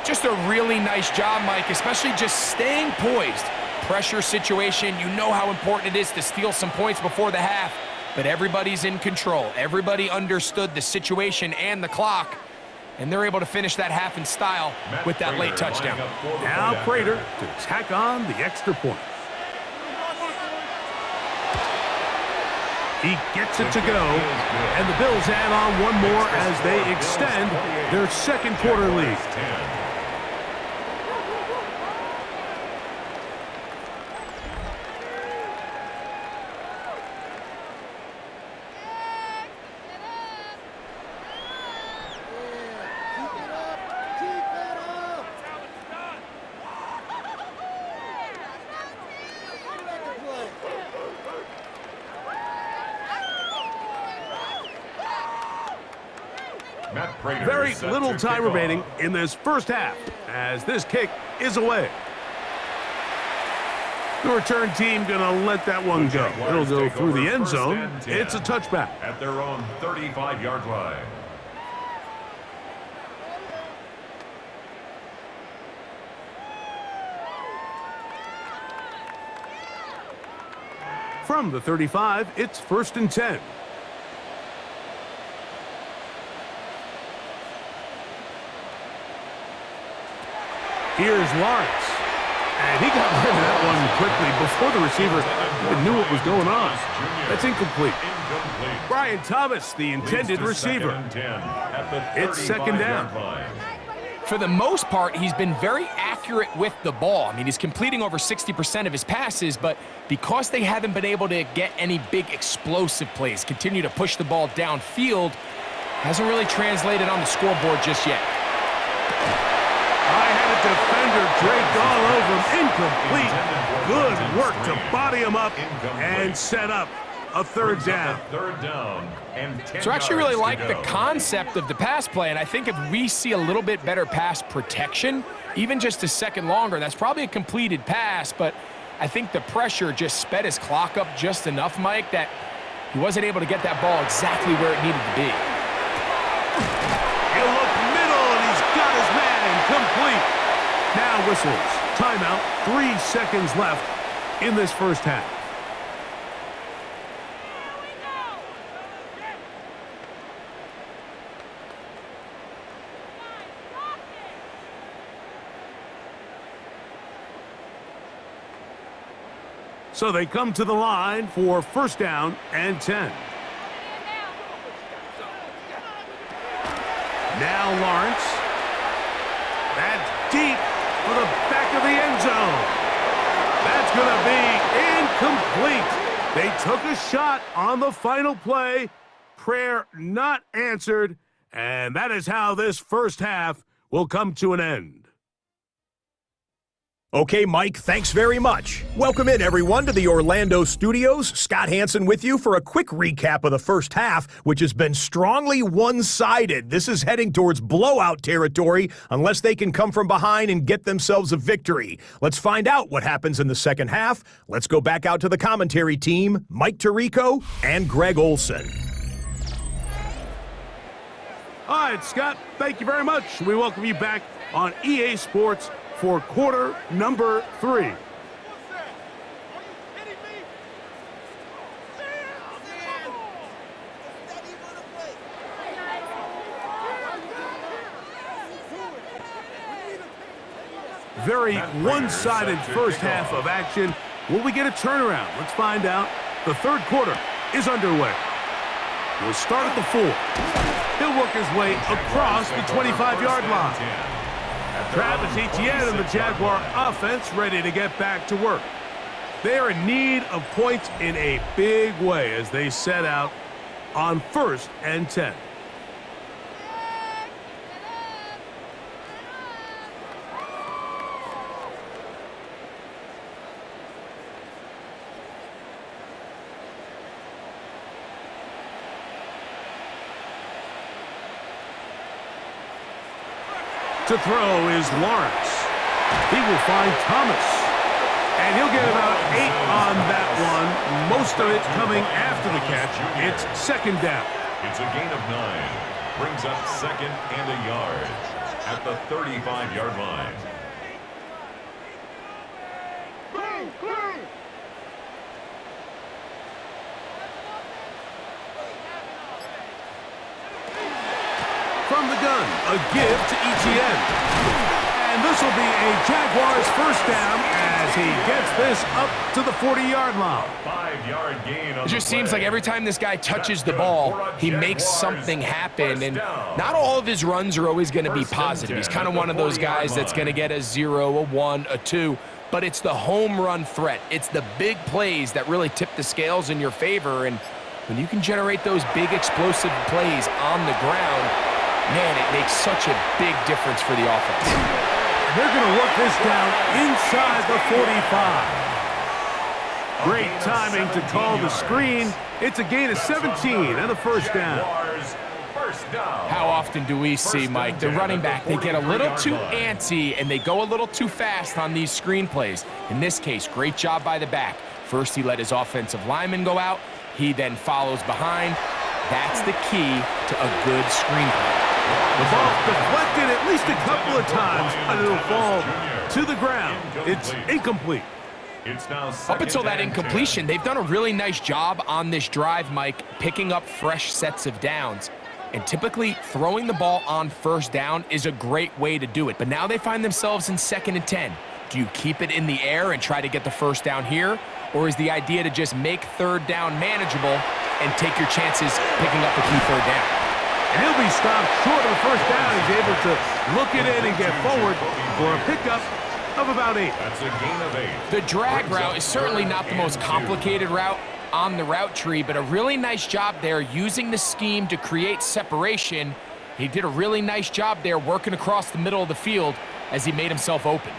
Speaker 2: Just a really nice job, Mike, especially just staying poised. Pressure situation, you know how important it is to steal some points before the half, but everybody's in control. Everybody understood the situation and the clock, and they're able to finish that half in style with that late touchdown.
Speaker 1: Now Prater to tack on the extra point. He gets it to go, and the Bills add on one more as they extend their second quarter lead. Very little time remaining in this first half as this kick is away. The return team gonna let that one go. It'll go through the end zone. It's a touchback.
Speaker 3: At their own 35-yard line.
Speaker 1: From the 35, it's 1st and 10. Here's Lawrence. And he got rid of that one quickly before the receiver even knew what was going on. That's incomplete. Brian Thomas, the intended receiver. It's 2nd down.
Speaker 2: For the most part, he's been very accurate with the ball. I mean, he's completing over 60% of his passes, but because they haven't been able to get any big explosive plays, continue to push the ball downfield, hasn't really translated on the scoreboard just yet.
Speaker 1: Defender draped all over him. Incomplete. Good work to body him up and set up a 3rd down.
Speaker 2: So I actually really like the concept of the pass play, and I think if we see a little bit better pass protection, even just a second longer, that's probably a completed pass, but I think the pressure just sped his clock up just enough, Mike, that he wasn't able to get that ball exactly where it needed to be.
Speaker 1: He'll look middle, and he's got his man complete. Now whistles. Timeout. 3 seconds left in this first half. So they come to the line for 1st down and 10. Now Lawrence. That's deep for the back of the end zone. That's going to be incomplete. They took a shot on the final play. Prayer not answered. And that is how this first half will come to an end.
Speaker 5: Okay, Mike, thanks very much. Welcome in, everyone, to the Orlando studios. Scott Hansen with you for a quick recap of the first half, which has been strongly one-sided. This is heading towards blowout territory unless they can come from behind and get themselves a victory. Let's find out what happens in the second half. Let's go back out to the commentary team, Mike Tirico and Greg Olson.
Speaker 1: All right, Scott, thank you very much. We welcome you back on EA Sports for quarter number 3. Very one-sided first half of action. Will we get a turnaround? Let's find out. The third quarter is underway. We'll start at the 4. He'll work his way across the 25-yard line. Travis Etienne and the Jaguar offense ready to get back to work. They are in need of points in a big way as they set out on 1st and 10. To throw is Lawrence. He will find Thomas. And he'll get about 8 on that one. Most of it coming after the catch. It's 2nd down.
Speaker 3: It's a gain of 9. Brings up 2nd and a yard at the 35-yard line.
Speaker 1: From the gun, a give to Etienne. And this will be a Jaguars first down as he gets this up to the 40-yard line.
Speaker 3: 5-yard gain on
Speaker 2: It just seems like every time this guy touches the ball, he makes something happen. And not all of his runs are always going to be positive. He's kind of one of those guys that's going to get a 0, a 1, a 2. But it's the home run threat. It's the big plays that really tip the scales in your favor. And when you can generate those big explosive plays on the ground, man, it makes such a big difference for the offense.
Speaker 1: They're going to work this down inside the 45. Great timing to call the screen. It's a gain of 17 and a first down.
Speaker 2: How often do we see, Mike, the running back, they get a little too antsy and they go a little too fast on these screen plays. In this case, great job by the back. First, he let his offensive lineman go out. He then follows behind. That's the key to a good screen play.
Speaker 1: The ball deflected at least a couple of times, and it'll fall to the ground. It's incomplete.
Speaker 2: Up until that incompletion, they've done a really nice job on this drive, Mike, picking up fresh sets of downs. And typically, throwing the ball on first down is a great way to do it. But now they find themselves in 2nd and 10. Do you keep it in the air and try to get the first down here? Or is the idea to just make 3rd down manageable and take your chances picking up a key 3rd down?
Speaker 1: And he'll be stopped short of the first down. He's able to look it in and get forward for a pickup of about 8.
Speaker 3: That's a gain of 8.
Speaker 2: The drag route is certainly not the most complicated route on the route tree, but a really nice job there using the scheme to create separation. He did a really nice job there working across the middle of the field as he made himself open.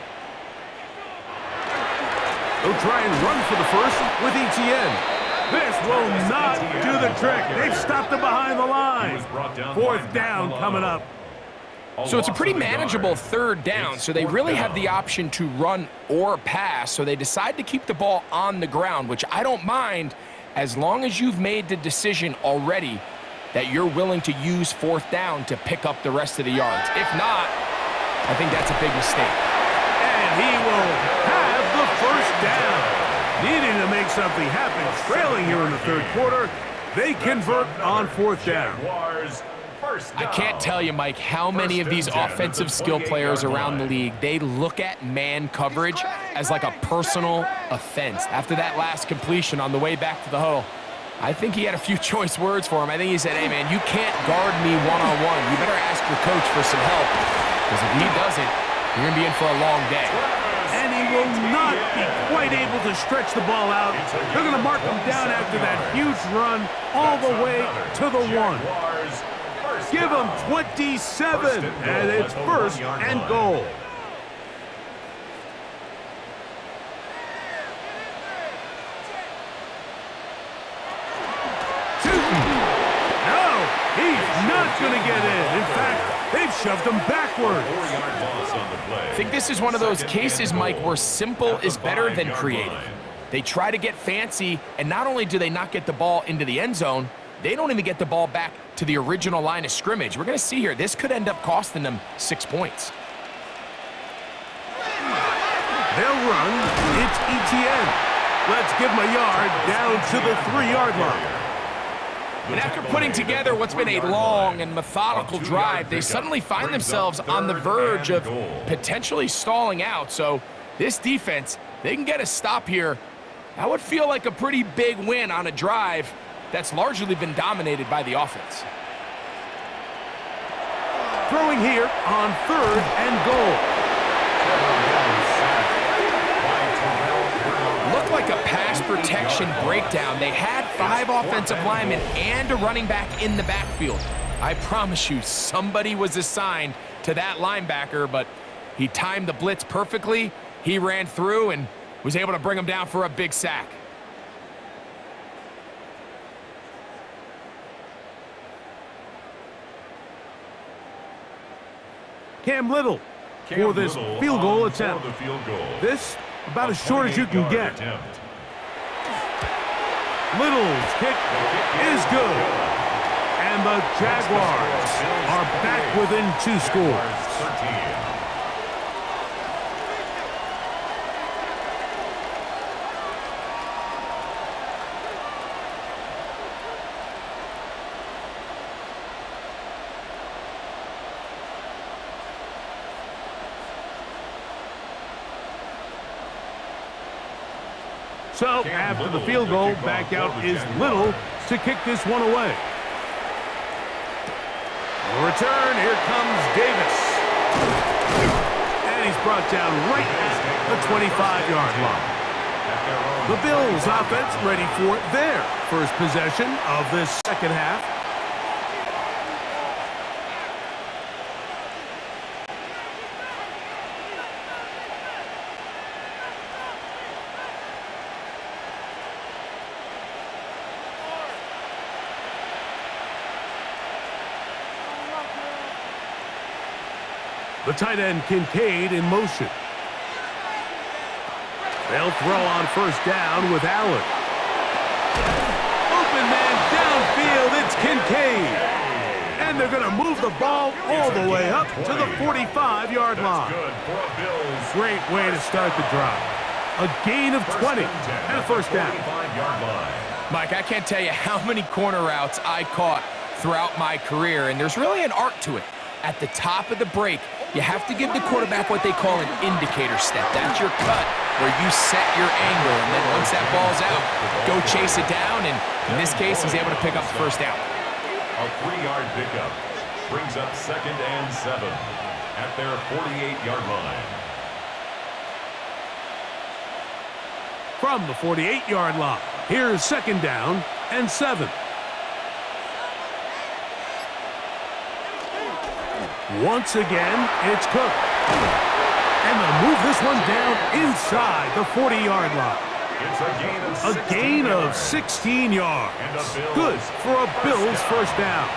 Speaker 1: They'll try and run for the first with Etienne. This will not do the trick. They've stopped him behind the line. 4th down coming up.
Speaker 2: So it's a pretty manageable 3rd down, so they really have the option to run or pass, so they decide to keep the ball on the ground, which I don't mind as long as you've made the decision already that you're willing to use 4th down to pick up the rest of the yards. If not, I think that's a big mistake.
Speaker 1: And he will have the first down. Needing to make something happen, trailing here in the 3rd quarter, they convert on 4th down.
Speaker 2: I can't tell you, Mike, how many of these offensive skill players around the league, they look at man coverage as like a personal offense. After that last completion on the way back to the huddle, I think he had a few choice words for him. I think he said, hey, man, you can't guard me one-on-one. You better ask your coach for some help, because if he doesn't, you're going to be in for a long day.
Speaker 1: And he will not be quite able to stretch the ball out. They're going to mark him down after that huge run all the way to the 1. Give him 27, and it's 1st and goal. No, he's not going to get in. In fact, they've shoved him backwards.
Speaker 2: I think this is one of those cases, Mike, where simple is better than creative. They try to get fancy, and not only do they not get the ball into the end zone, they don't even get the ball back to the original line of scrimmage. We're going to see here, this could end up costing them 6 points.
Speaker 1: They'll run. It's Etienne. Let's give him a yard down to the 3-yard line.
Speaker 2: And after putting together what's been a long and methodical drive, they suddenly find themselves on the verge of potentially stalling out. So this defense, they can get a stop here. That would feel like a pretty big win on a drive that's largely been dominated by the offense.
Speaker 1: Throwing here on 3rd and goal.
Speaker 2: Looked like a pass protection breakdown. They had 5 offensive linemen and a running back in the backfield. I promise you, somebody was assigned to that linebacker, but he timed the blitz perfectly. He ran through and was able to bring him down for a big sack.
Speaker 1: Cam Little for this field goal attempt. This about as short as you can get. Little's kick is good. And the Jaguars are back within 2 scores. So, after the field goal, back out is Little to kick this one away. The return, here comes Davis. And he's brought down right at the 25-yard line. The Bills offense ready for their first possession of this second half. The tight end, Kincaid, in motion. They'll throw on 1st down with Allen. Open man downfield, it's Kincaid. And they're going to move the ball all the way up to the 45-yard line. Great way to start the drive. A gain of 20 and a 1st down.
Speaker 2: Mike, I can't tell you how many corner routes I caught throughout my career, and there's really an art to it. At the top of the break, you have to give the quarterback what they call an indicator step. That's your cut, where you set your angle, and then once that ball's out, go chase it down, and in this case, he's able to pick up the 1st down.
Speaker 3: A 3-yard pickup brings up 2nd and 7 at their 48-yard line.
Speaker 1: From the 48-yard line, here's 2nd down and 7. Once again, it's Cook. And they'll move this one down inside the 40-yard line.
Speaker 3: It's
Speaker 1: a gain of 16 yards. Good for a Bills 1st down.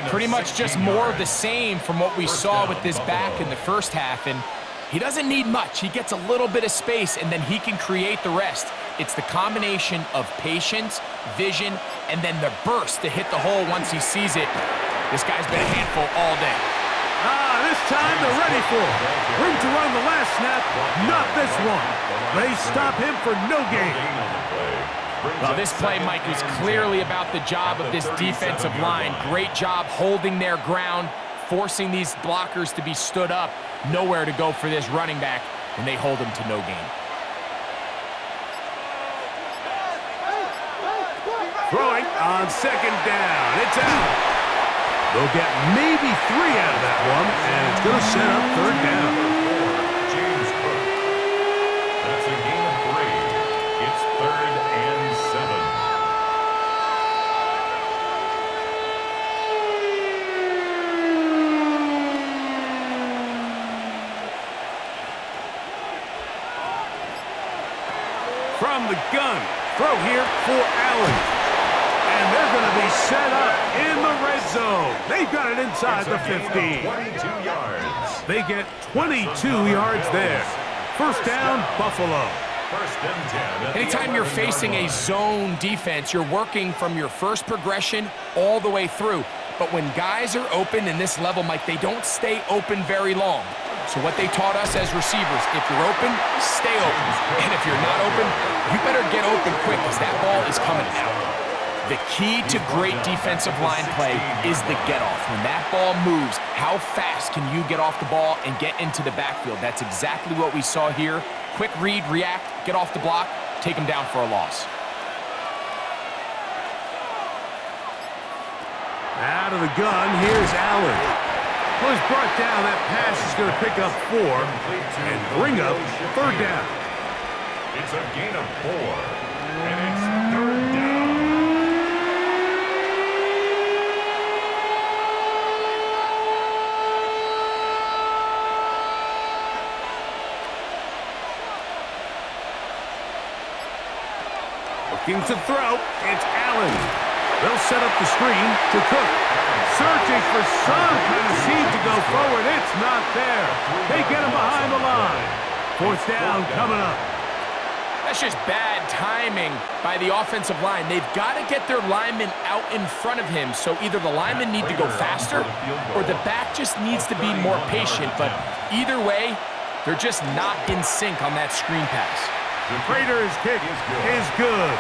Speaker 2: Pretty much just more of the same from what we saw with this back in the 1st half. And he doesn't need much. He gets a little bit of space, and then he can create the rest. It's the combination of patience, vision, and then the burst to hit the hole once he sees it. This guy's been a handful all day.
Speaker 1: This time they're ready for it. Room to run the last snap, not this one. They stop him for no gain.
Speaker 2: Well, this play, Mike, was clearly about the job of this defensive line. Great job holding their ground, forcing these blockers to be stood up. Nowhere to go for this running back, and they hold him to no gain.
Speaker 1: Throwing on 2nd down. It's out. They'll get maybe 3 out of that one, and it's going to set up 3rd down.
Speaker 3: James Cook. That's a gain of 3. It's 3rd and 7.
Speaker 1: From the gun, throw here for Allen. And they're going to be set up in the red zone. They've got it inside the 15.
Speaker 3: 22 yards.
Speaker 1: They get 22 yards there. 1st down, Buffalo.
Speaker 3: 1st and 10.
Speaker 2: Anytime you're facing a zone defense, you're working from your first progression all the way through. But when guys are open in this level, Mike, they don't stay open very long. So what they taught us as receivers, if you're open, stay open. And if you're not open, you better get open quick because that ball is coming out. The key to great defensive line play is the get-off. When that ball moves, how fast can you get off the ball and get into the backfield? That's exactly what we saw here. Quick read, react, get off the block, take him down for a loss.
Speaker 1: Out of the gun, here's Allen. Was brought down. That pass is going to pick up 4 and bring up 3rd down.
Speaker 3: It's a gain of 4, and it's 3rd down.
Speaker 1: Looking to throw, it's Allen. They'll set up the screen to Cook. Searching for some kind of seed to go forward. It's not there. They get him behind the line. 4th down coming up.
Speaker 2: That's just bad timing by the offensive line. They've got to get their linemen out in front of him, so either the linemen need to go faster or the back just needs to be more patient. But either way, they're just not in sync on that screen pass.
Speaker 1: Prater's kick is good.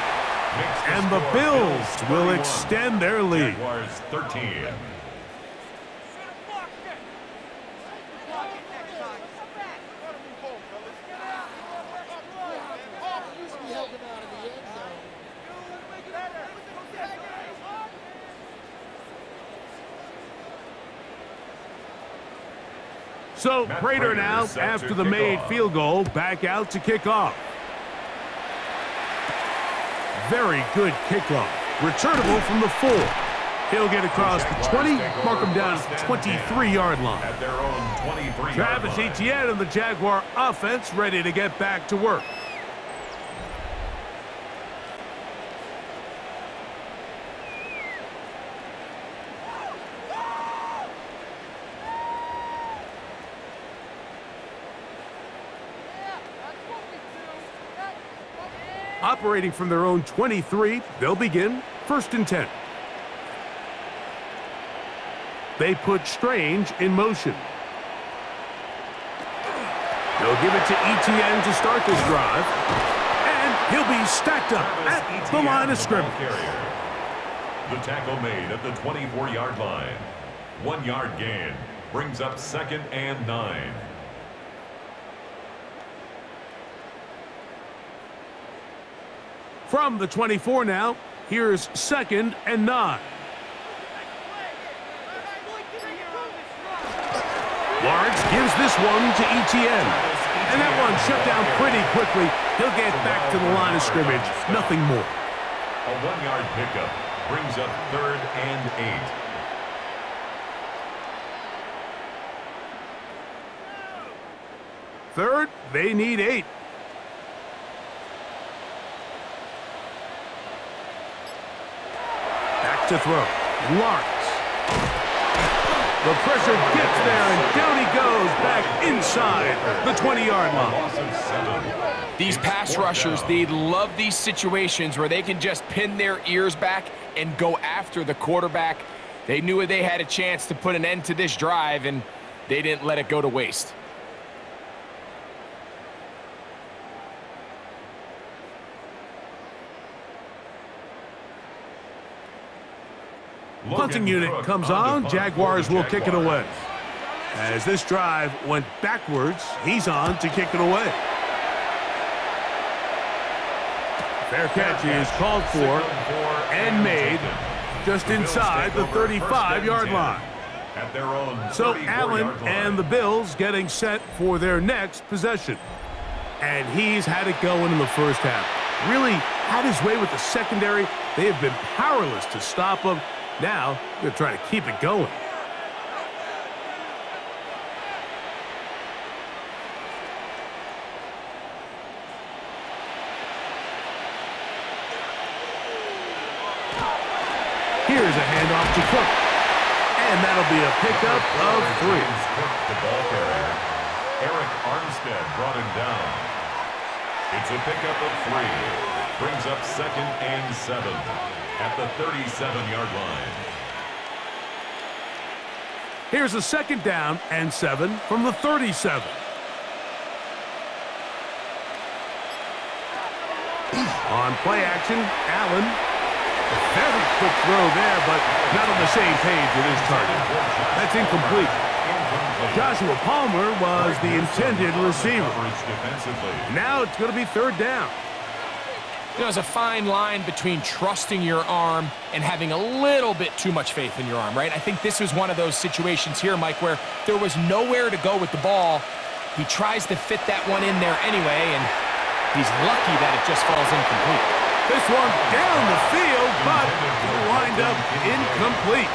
Speaker 1: And the Bills will extend their lead.
Speaker 3: Jaguars 13.
Speaker 1: So Prater now, after the made field goal, back out to kick off. Very good kickoff. Returnable from the 4. He'll get across the 20, mark him down at the 23-yard line.
Speaker 3: At their own 23-yard
Speaker 1: Travis
Speaker 3: line.
Speaker 1: Etienne and the Jaguar offense ready to get back to work. Operating from their own 23, they'll begin 1st and 10. They put Strange in motion. They'll give it to Etienne to start this drive. And he'll be stacked up at the line of scrimmage.
Speaker 3: The tackle made at the 24-yard line. 1-yard gain brings up 2nd and 9.
Speaker 1: From the 24 now, here's 2nd and 9. Lawrence gives this one to Etienne. And that one shut down pretty quickly. He'll get back to the line of scrimmage. Nothing more.
Speaker 3: A 1-yard pickup brings up 3rd and 8.
Speaker 1: 3rd, they need 8. Back to throw. Lawrence. The pressure gets there, and down he goes back inside the 20-yard line.
Speaker 2: These pass rushers, they love these situations where they can just pin their ears back and go after the quarterback. They knew they had a chance to put an end to this drive, and they didn't let it go to waste.
Speaker 1: Punting unit comes on. Jaguars will kick it away. As this drive went backwards, he's on to kick it away. Fair catch is called for and made just inside the 35-yard line. So Allen and the Bills getting set for their next possession. And he's had it going in the first half. Really had his way with the secondary. They have been powerless to stop him. Now, they're trying to keep it going. Here's a handoff to Cook. And that'll be a pickup of 3.
Speaker 3: The ball carrier, Eric Armstead, brought him down. It's a pickup of 3. Brings up 2nd and 7 at the 37-yard line.
Speaker 1: Here's a 2nd down and 7 from the 37. On play action, Allen Very quick throw there, but not on the same page with his target. That's incomplete. Joshua Palmer was the intended receiver. Now it's going to be third down.
Speaker 2: You know, there's a fine line between trusting your arm and having a little bit too much faith in your arm, right? I think this was one of those situations here, Mike, where there was nowhere to go with the ball. He tries to fit that one in there anyway, and he's lucky that it just falls incomplete.
Speaker 1: This one down the field, but will wind up incomplete.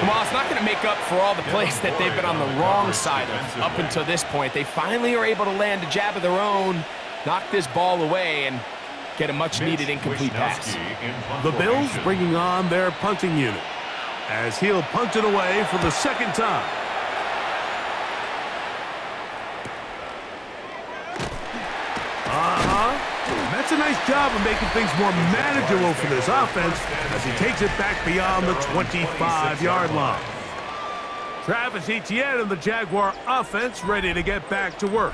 Speaker 2: Well, it's not going to make up for all the plays that they've been on the wrong side of up until this point. They finally are able to land a jab of their own, knock this ball away, and get a much-needed incomplete pass.
Speaker 1: The Bills bringing on their punting unit as he'll punt it away for the second time. That's a nice job of making things more manageable for this offense as he takes it back beyond the 25-yard line. Travis Etienne and the Jaguar offense ready to get back to work.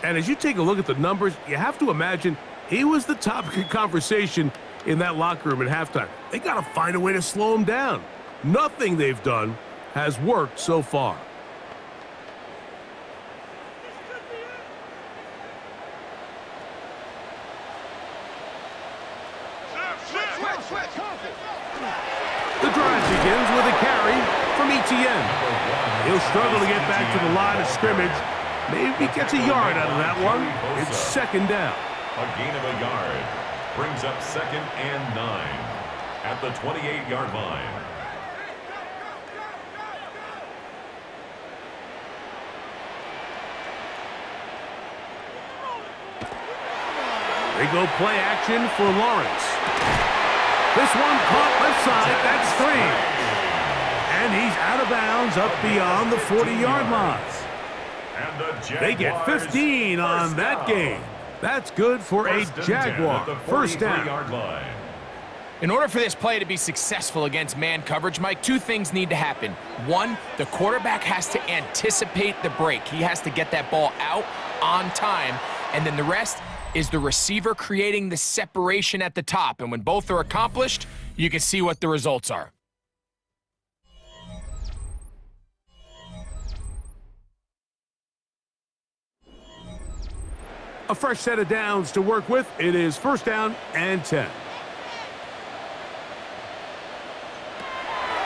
Speaker 1: And as you take a look at the numbers, you have to imagine he was the topic of conversation in that locker room at halftime. They got to find a way to slow him down. Nothing they've done has worked so far. The drive begins with a carry from Etienne. He'll struggle to get back to the line of scrimmage. Maybe gets a yard out of that one. It's second down.
Speaker 3: A gain of a yard brings up 2nd and 9 at the 28-yard line.
Speaker 1: They go play action for Lawrence. This one caught left side. That's strange. And he's out of bounds up beyond the 40-yard line. They get 15 on that game. That's good for a Jaguar first down.
Speaker 2: In order for this play to be successful against man coverage, Mike, two things need to happen. One, the quarterback has to anticipate the break. He has to get that ball out on time. And then the rest is the receiver creating the separation at the top. And when both are accomplished, you can see what the results are.
Speaker 1: A fresh set of downs to work with. It is first down and 10.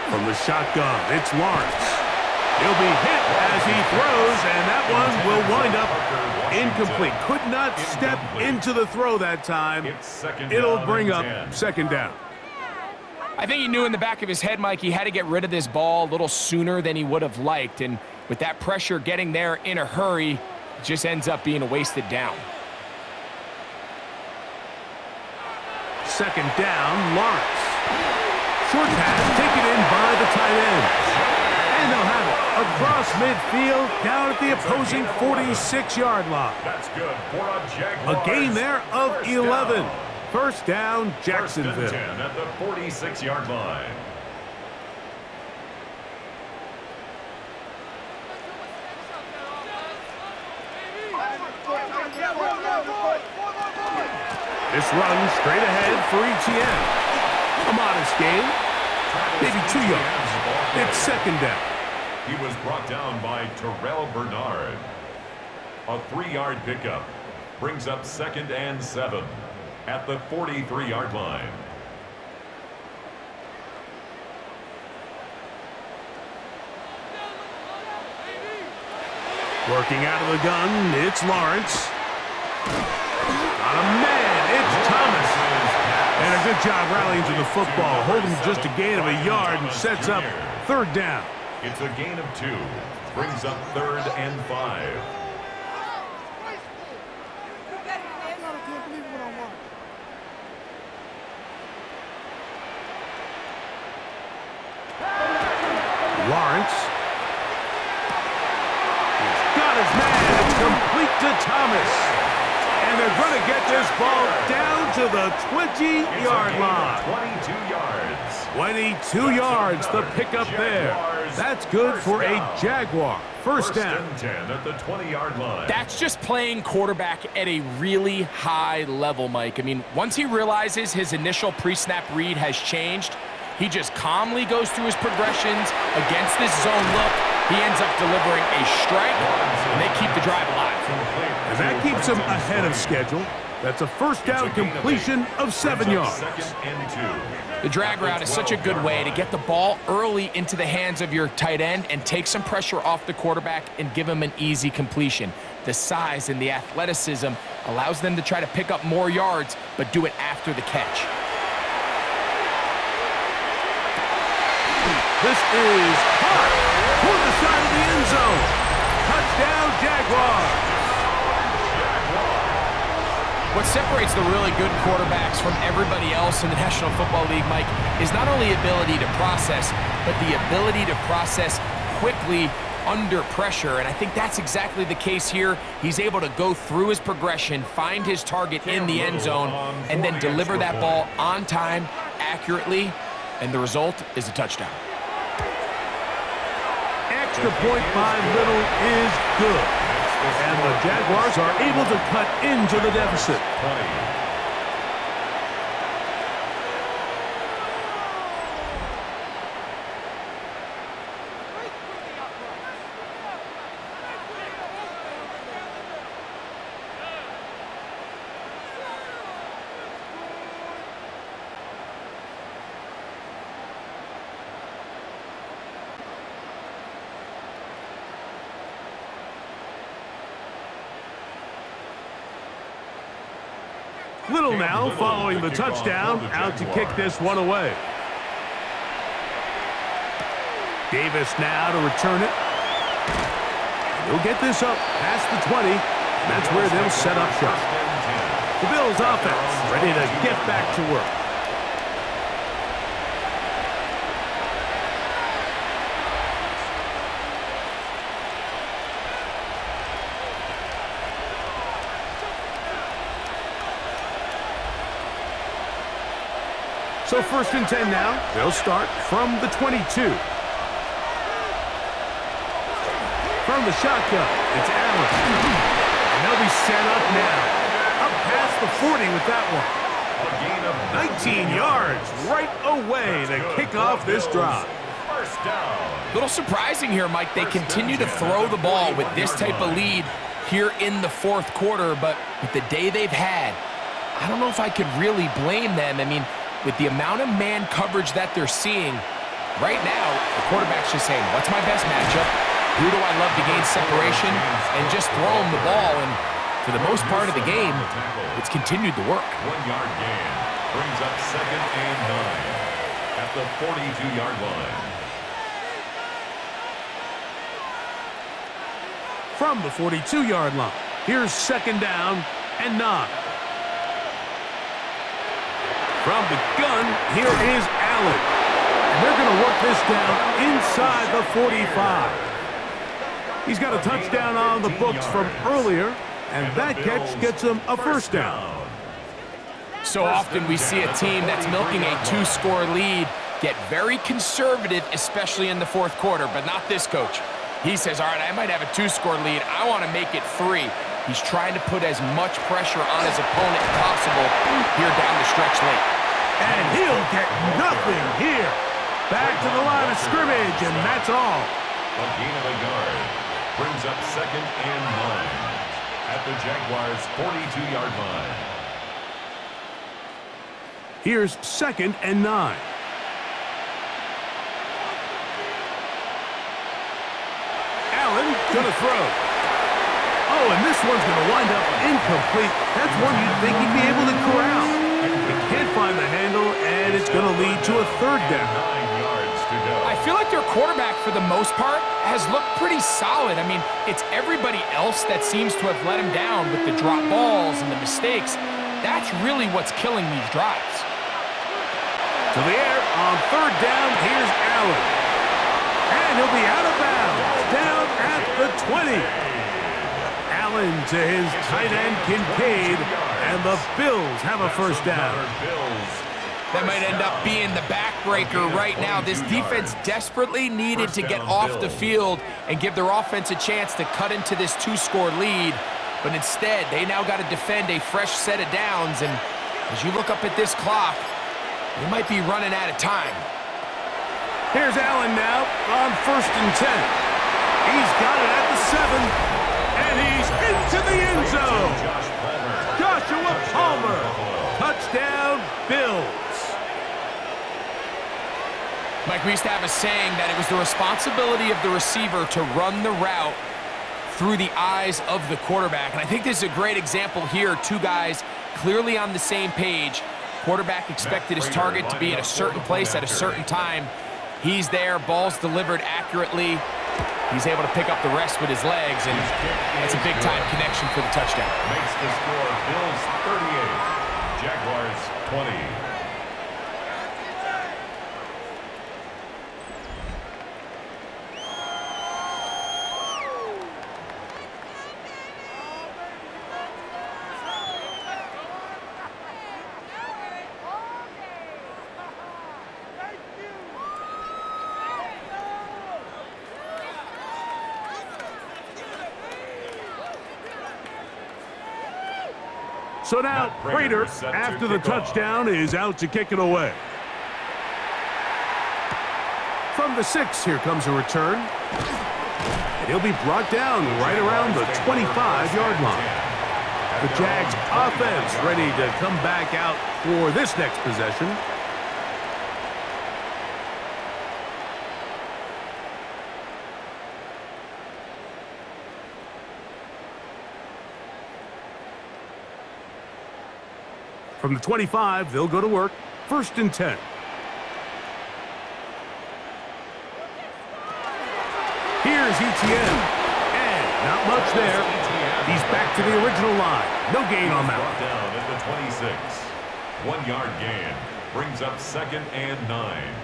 Speaker 1: From the shotgun, it's Lawrence. He'll be hit as he throws, and that one will wind up incomplete. Could not step into the throw that time. It'll bring up second down.
Speaker 2: I think he knew in the back of his head, Mike, he had to get rid of this ball a little sooner than he would have liked. And with that pressure getting there in a hurry, it just ends up being a wasted down.
Speaker 1: Second down, Lawrence. Short pass taken in by the tight end. And they'll have it across midfield down at the opposing 46-yard line.
Speaker 3: That's good for a Jaguars.
Speaker 1: A gain there of 11. First down, Jacksonville.
Speaker 3: First and 10 at the 46-yard line.
Speaker 1: This run straight ahead for Etienne. A modest gain, maybe 2 yards. It's second down.
Speaker 3: He was brought down by Terrell Bernard. A 3-yard pickup brings up 2nd and 7 at the 43-yard line.
Speaker 1: Working out of the gun, it's Lawrence. Got a man, it's Thomas. And a good job rallying to the football, holding just a gain of a yard and sets up third down.
Speaker 3: It's a gain of 2, brings up 3rd and 5.
Speaker 1: Lawrence. He's got his man, complete to Thomas. And they're going to get this ball down to the 20-yard line.
Speaker 3: 22 yards.
Speaker 1: 22 yards, the pickup there. That's good for a Jaguar. First down.
Speaker 3: and 10 at the 20-yard line.
Speaker 2: That's just playing quarterback at a really high level, Mike. I mean, once he realizes his initial pre-snap read has changed, he just calmly goes through his progressions against this zone look. He ends up delivering a strike, and they keep the drive alive.
Speaker 1: And that keeps him ahead of schedule. That's a first down completion of 7 yards.
Speaker 3: Second and 2.
Speaker 2: The drag route is such a good way to get the ball early into the hands of your tight end and take some pressure off the quarterback and give him an easy completion. The size and the athleticism allows them to try to pick up more yards, but do it after the catch.
Speaker 1: This is caught toward the side of the end zone. Touchdown, Jaguars.
Speaker 2: What separates the really good quarterbacks from everybody else in the National Football League, Mike, is not only ability to process, but the ability to process quickly under pressure. And I think that's exactly the case here. He's able to go through his progression, find his target in the end zone, and then deliver that ball on time, accurately, and the result is a touchdown.
Speaker 1: Extra point by Little is good. And the Jaguars are able to cut into the deficit.
Speaker 3: 20.
Speaker 1: Little now following the touchdown, out to kick this one away. Davis now to return it. He'll get this up past the 20. And that's where they'll set up shop. The Bills offense ready to get back to work. So first and 10 now. They'll start from the 22. From the shotgun, it's Allen. And they'll be set up now. Up past the 40 with that one. 19 yards right away to kick off this drive.
Speaker 3: First down.
Speaker 2: Little surprising here, Mike. They continue to throw the ball with this type of lead here in the fourth quarter, but with the day they've had, I don't know if I could really blame them. I mean, with the amount of man coverage that they're seeing, right now, the quarterback's just saying, what's my best matchup? Who do I love to gain separation? And just throw him the ball. And for the most part of the game, it's continued to work.
Speaker 3: 1 yard gain brings up second and 9 at the 42-yard line.
Speaker 1: From the 42-yard line, here's second down and 9. From the gun, here is Allen. And they're going to work this down inside the 45. He's got a touchdown on the books from earlier, and that catch gets him a first down.
Speaker 2: So often we see a team that's milking a 2-score lead get very conservative, especially in the fourth quarter, but not this coach. He says, all right, I might have a 2-score lead. I want to make it 3. He's trying to put as much pressure on his opponent possible here down the stretch late.
Speaker 1: And he'll get nothing here. Back to the line of scrimmage, and that's all.
Speaker 3: A gain of a yard brings up second and 9 at the Jaguars' 42-yard line.
Speaker 1: Here's second and 9. Allen gonna throw. Oh, and this one's gonna wind up incomplete. That's one you'd think he'd be able to corral. He can't find the handle, and it's gonna lead to a third down.
Speaker 3: 9 yards to go.
Speaker 2: I feel like their quarterback, for the most part, has looked pretty solid. I mean, it's everybody else that seems to have let him down with the drop balls and the mistakes. That's really what's killing these drives.
Speaker 1: To the air on third down, here's Allen. And he'll be out of bounds, down at the 20. Allen to his tight end, Kincaid, and the Bills have a first down.
Speaker 3: Bills
Speaker 2: That might end up being the backbreaker right now. This defense desperately needed to get off the field and give their offense a chance to cut into this 2-score lead. But instead, they now got to defend a fresh set of downs. And as you look up at this clock, they might be running out of time.
Speaker 1: Here's Allen now on 1st and 10. He's got it at the 7, and he's into the end zone. Joshua Palmer, touchdown, Bills.
Speaker 2: Mike, we used to have a saying that it was the responsibility of the receiver to run the route through the eyes of the quarterback. And I think this is a great example here. Two guys clearly on the same page. Quarterback expected his target to be in a certain place at a certain time. He's there, ball's delivered accurately. He's able to pick up the rest with his legs, and that's a big-time connection for the touchdown.
Speaker 3: Makes the score Bills 38, Jaguars 20.
Speaker 1: So now, Prater, after the touchdown, is out to kick it away. From the 6, here comes a return. And he'll be brought down right around the 25-yard line. The Jags offense ready to come back out for this next possession. From the 25, they'll go to work. 1st and 10. Here's Etienne. And not much there. He's back to the original line. No gain on that one.
Speaker 3: Down at the 26. 1-yard gain. Brings up 2nd and 9.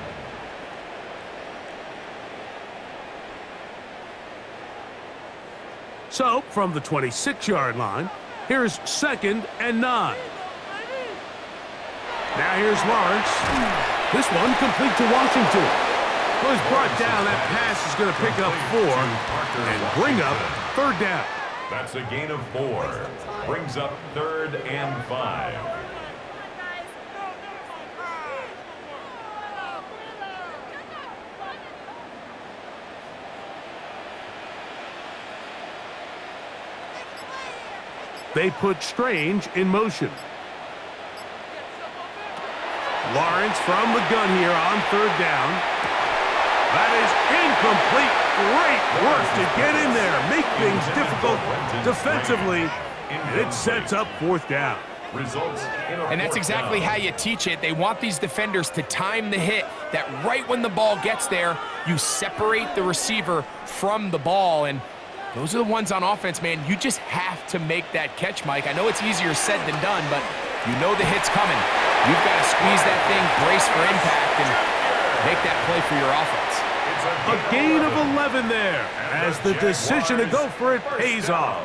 Speaker 1: So, from the 26-yard line, here's 2nd and 9. Now here's Lawrence. This one complete to Washington. Well, he's brought down. That pass is going to pick up 4 and bring up 3rd down.
Speaker 3: That's a gain of 4. Brings up 3rd and 5.
Speaker 1: They put Strange in motion. Lawrence from the gun here on 3rd down. That is incomplete. Great work to get in there, make things difficult defensively, and it sets up 4th down.
Speaker 2: And that's exactly how you teach it. They want these defenders to time the hit, that right when the ball gets there, you separate the receiver from the ball. And those are the ones on offense, man. You just have to make that catch, Mike. I know it's easier said than done, but you know the hit's coming. You've got to squeeze that thing, brace for impact, and make that play for your offense.
Speaker 1: A gain of 11 there as the decision to go for it pays off.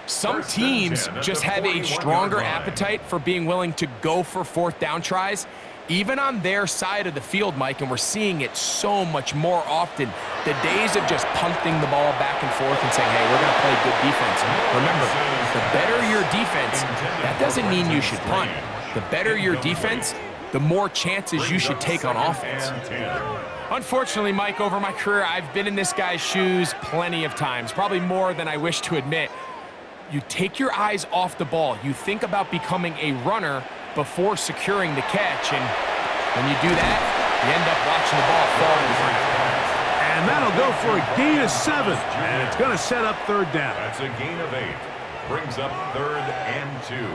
Speaker 2: Some teams just have a stronger appetite for being willing to go for 4th down tries, even on their side of the field, Mike, and we're seeing it so much more often. The days of just punting the ball back and forth and saying, hey, we're going to play good defense. Remember, the better your defense, that doesn't mean you should punt. The better your defense, the more chances you should take on offense. Unfortunately, Mike, over my career, I've been in this guy's shoes plenty of times, probably more than I wish to admit. You take your eyes off the ball. You think about becoming a runner before securing the catch, and when you do that, you end up watching the ball fall to the ground.
Speaker 1: And that'll go for a gain of 7, and it's going to set up 3rd down.
Speaker 3: That's a gain of 8. Brings up 3rd and 2.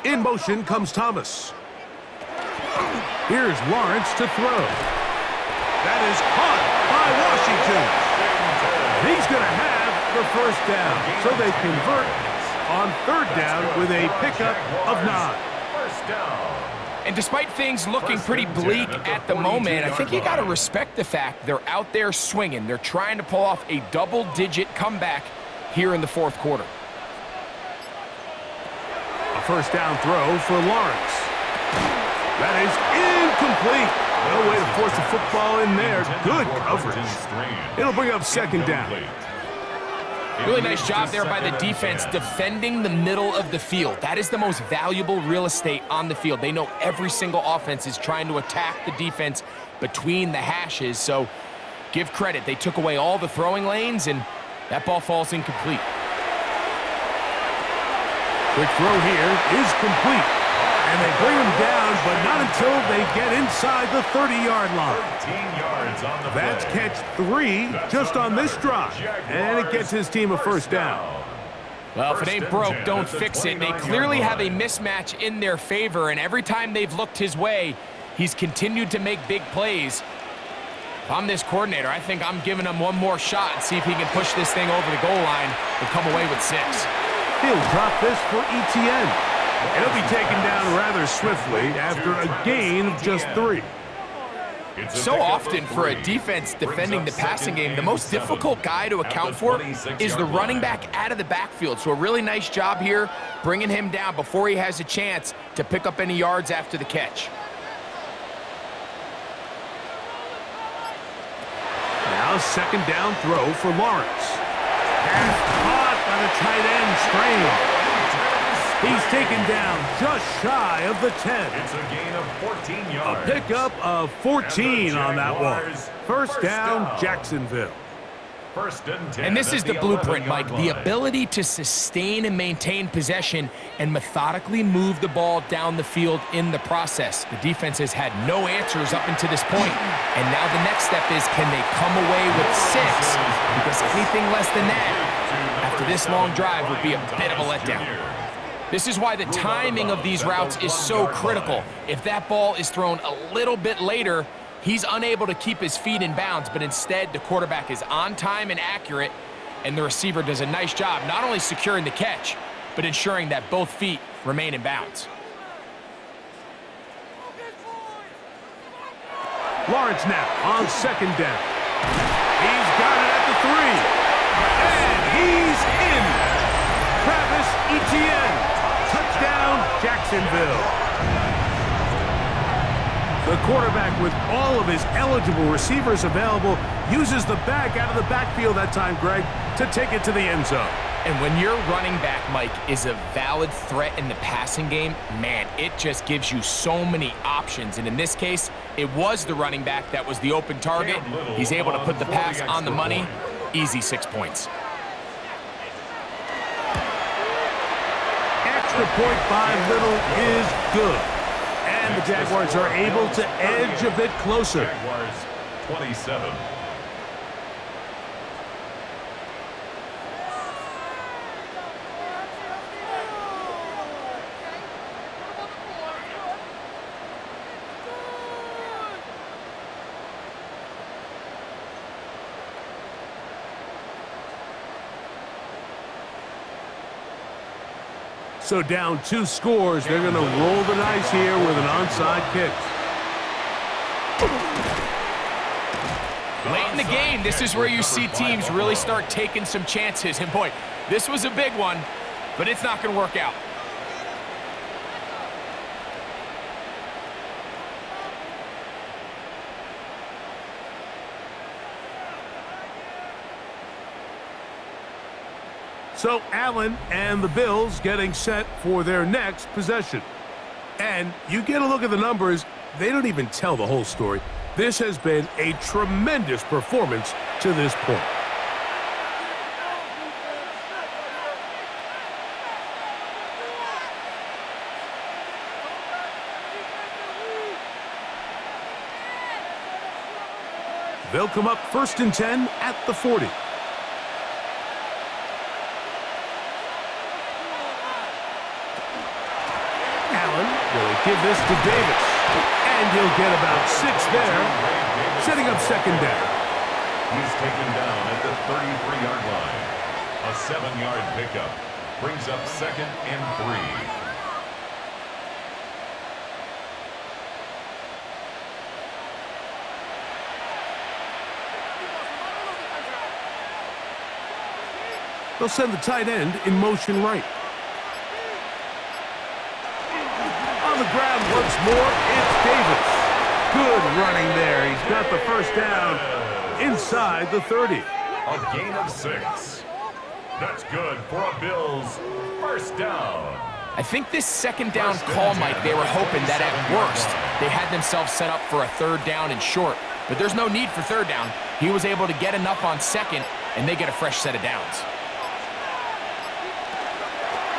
Speaker 1: In motion comes Thomas. Here's Lawrence to throw. That is caught by Washington. He's going to have the 1st down. So they convert on 3rd down with a pickup of 9.
Speaker 3: 1st down.
Speaker 2: And despite things looking pretty bleak at the moment, I think you got to respect the fact they're out there swinging. They're trying to pull off a double-digit comeback here in the fourth quarter.
Speaker 1: A first down throw for Lawrence. That is incomplete. No way to force the football in there. Good coverage. It'll bring up second down.
Speaker 2: Really nice job there by the defense defending the middle of the field. That is the most valuable real estate on the field. They know every single offense is trying to attack the defense between the hashes, so give credit. They took away all the throwing lanes, and that ball falls incomplete.
Speaker 1: Quick throw here is complete. And they bring him down, but not until they get inside the 30-yard line.
Speaker 3: 13 yards on the
Speaker 1: That's
Speaker 3: play.
Speaker 1: catch 3 just on this drive. And it gets his team a first down.
Speaker 2: Well, if it ain't broke, don't fix it. They clearly have a mismatch in their favor, and every time they've looked his way, he's continued to make big plays. If I'm this coordinator, I think I'm giving him one more shot and see if he can push this thing over the goal line and come away with 6.
Speaker 1: He'll drop this for ETN. It'll be taken down rather swiftly after a gain of just 3.
Speaker 2: So often for a defense defending the passing game, the most difficult guy to account for is the running back out of the backfield. So a really nice job here bringing him down before he has a chance to pick up any yards after the catch.
Speaker 1: Now second down throw for Lawrence. And caught by the tight end Strain. He's taken down just shy of the 10.
Speaker 3: It's a gain of 14 yards.
Speaker 1: A pickup of 14 on that one. First down, Jacksonville.
Speaker 3: First and 10.
Speaker 2: And this is the blueprint, Mike. The
Speaker 3: 11-yard line.
Speaker 2: ability to sustain and maintain possession and methodically move the ball down the field in the process. The defense has had no answers up until this point. And now the next step is, can they come away with 6? Because anything less than that, after this long drive, would be a bit of a letdown. This is why the timing of these routes is so critical. If that ball is thrown a little bit later, he's unable to keep his feet in bounds, but instead the quarterback is on time and accurate, and the receiver does a nice job not only securing the catch, but ensuring that both feet remain in bounds.
Speaker 1: Lawrence now on second down. He's got it at the 3. And he's in. Travis Etienne. Touchdown, Jacksonville. The quarterback, with all of his eligible receivers available, uses the back out of the backfield that time, Greg, to take it to the end zone.
Speaker 2: And when your running back, Mike, is a valid threat in the passing game, man, it just gives you so many options. And in this case, it was the running back that was the open target. He's able to put the pass on the money. Easy 6 points.
Speaker 1: Extra point by Little is good. And the Jaguars are able to edge a bit closer.
Speaker 3: Jaguars 27.
Speaker 1: So down 2 scores, they're going to roll the dice here with an onside kick.
Speaker 2: Late in the game, this is where you see teams really start taking some chances. And boy, this was a big one, but it's not going to work out.
Speaker 1: So Allen and the Bills getting set for their next possession. And you get a look at the numbers, they don't even tell the whole story. This has been a tremendous performance to this point. They'll come up 1st and 10 at the 40. Give this to Davis, and he'll get about 6 there, setting up second down.
Speaker 3: He's taken down at the 33-yard line. A 7-yard pickup brings up 2nd and 3.
Speaker 1: They'll send the tight end in motion right. On the ground once more, it's Davis. Good running there. He's got the first down inside the 30.
Speaker 3: A gain of 6. That's good for a Bills first down.
Speaker 2: I think this second down call, Mike, they were hoping that at worst they had themselves set up for a third down and short. But there's no need for third down. He was able to get enough on second, and they get a fresh set of downs.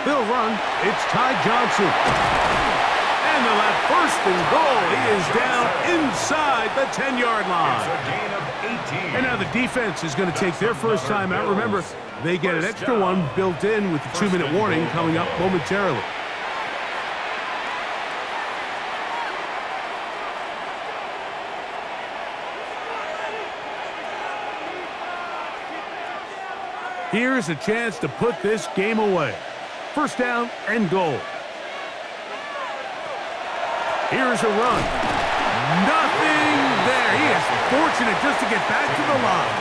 Speaker 1: They'll run. It's Ty Johnson. And they'll have first and goal. He is down inside the 10-yard line.
Speaker 3: It's a gain of 18.
Speaker 1: And now the defense is going to take their first time out. Remember, they get an extra one built in with the 2-minute warning coming up momentarily. Here's a chance to put this game away. First down and goal. Here's a run. Nothing there. He is fortunate just to get back to the line.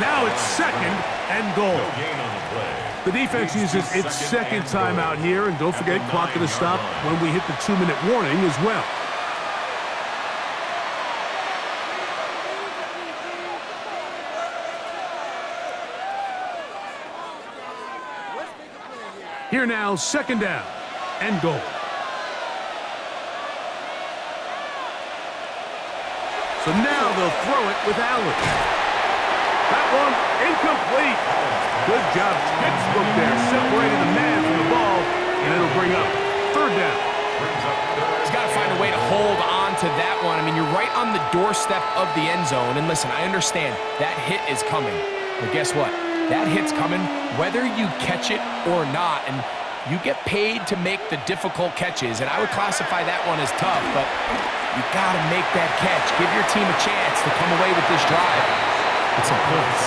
Speaker 1: Now it's second and goal.
Speaker 3: No gain on the play.
Speaker 1: The defense uses its second timeout here, and don't forget, clock going to stop when we hit the 2-minute warning as well. Here now, second down and goal. So now they'll throw it with Allen. That one incomplete. Good job, textbook there, separating the man from the ball, and it'll bring up third down.
Speaker 2: He's got to find a way to hold on to that one. I mean, you're right on the doorstep of the end zone. And listen, I understand that hit is coming. But guess what? That hit's coming whether you catch it or not. And you get paid to make the difficult catches. And I would classify that one as tough, but you got to make that catch. Give your team a chance to come away with this drive. It's important.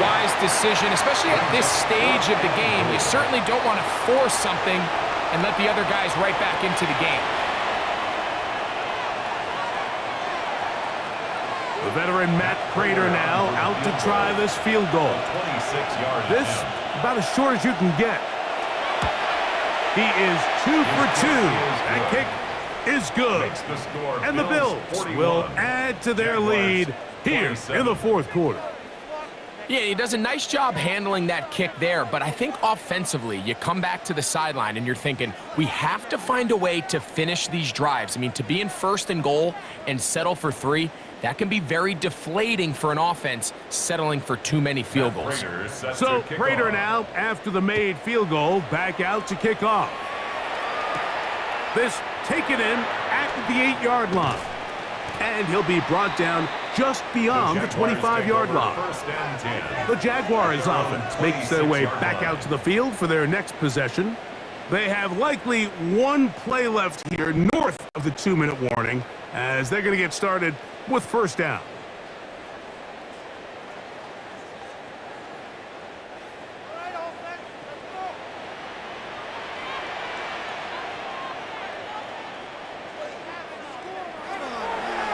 Speaker 2: Wise decision, especially at this stage of the game. You certainly don't want to force something and let the other guys right back into the game.
Speaker 1: The veteran Matt Prater now out to try this field goal.
Speaker 3: 26 yards.
Speaker 1: This about as short as you can get. He is 2 for 2. That kick is good. And the Bills will add to their lead here in the fourth quarter.
Speaker 2: Yeah, he does a nice job handling that kick there, but I think offensively, you come back to the sideline and you're thinking, we have to find a way to finish these drives. I mean, to be in first and goal and settle for 3, that can be very deflating for an offense settling for too many field goals.
Speaker 1: So Prater now, after the made field goal, back out to kick off. This taken in at the 8-yard line. And he'll be brought down just beyond the 25-yard line. The Jaguars offense makes their way back out to the field for their next possession. They have likely one play left here north of the 2-minute warning as they're going to get started with first down.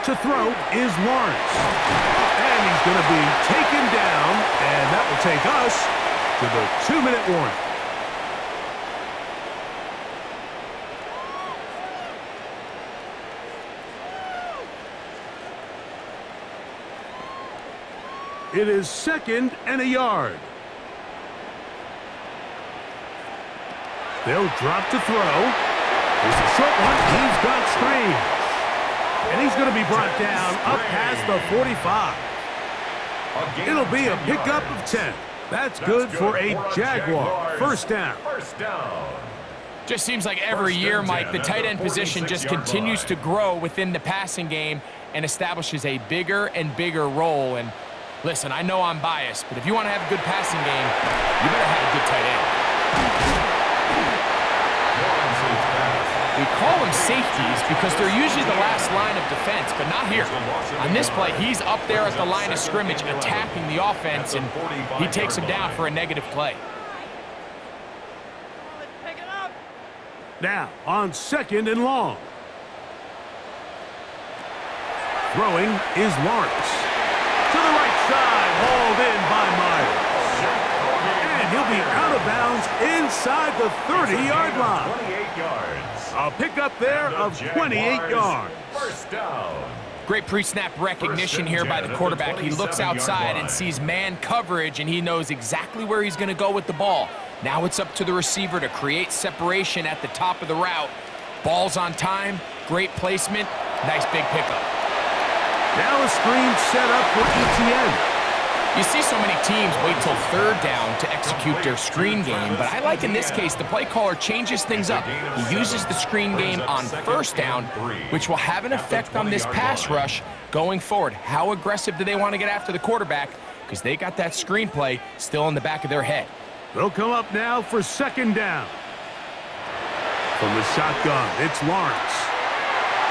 Speaker 1: To throw is Lawrence. And he's going to be taken down, and that will take us to the 2-minute warning. It is second and a yard. They'll drop to throw. There's a short one. He's got Strange. And he's going to be brought down up past the 45. It'll be a pickup of 10. That's good for a Jaguar. First down.
Speaker 2: Just seems like every year, Mike, the tight end position just continues to grow within the passing game and establishes a bigger and bigger role. And listen, I know I'm biased, but if you want to have a good passing game, you better have a good tight end. We call them safeties because they're usually the last line of defense, but not here. On this play, he's up there at the line of scrimmage attacking the offense, and he takes him down for a negative play.
Speaker 1: Now, on second and long. Throwing is Lawrence. To the right side, hauled in by Myers. downs inside the 30-yard line.
Speaker 3: 28 yards.
Speaker 1: A pickup there of 28 yards.
Speaker 3: First down.
Speaker 2: Great pre-snap recognition here by the quarterback. He looks outside and sees man coverage, and he knows exactly where he's going to go with the ball. Now it's up to the receiver to create separation at the top of the route. Ball's on time, great placement, nice big pickup.
Speaker 1: Now a screen set up for ETN.
Speaker 2: You see so many teams wait till third down to execute their screen game, but I like in this case the play caller changes things up. He uses the screen game on first down, which will have an effect on this pass rush going forward. How aggressive do they want to get after the quarterback? Because they got that screen play still in the back of their head.
Speaker 1: They'll come up now for second down. From the shotgun, it's Lawrence.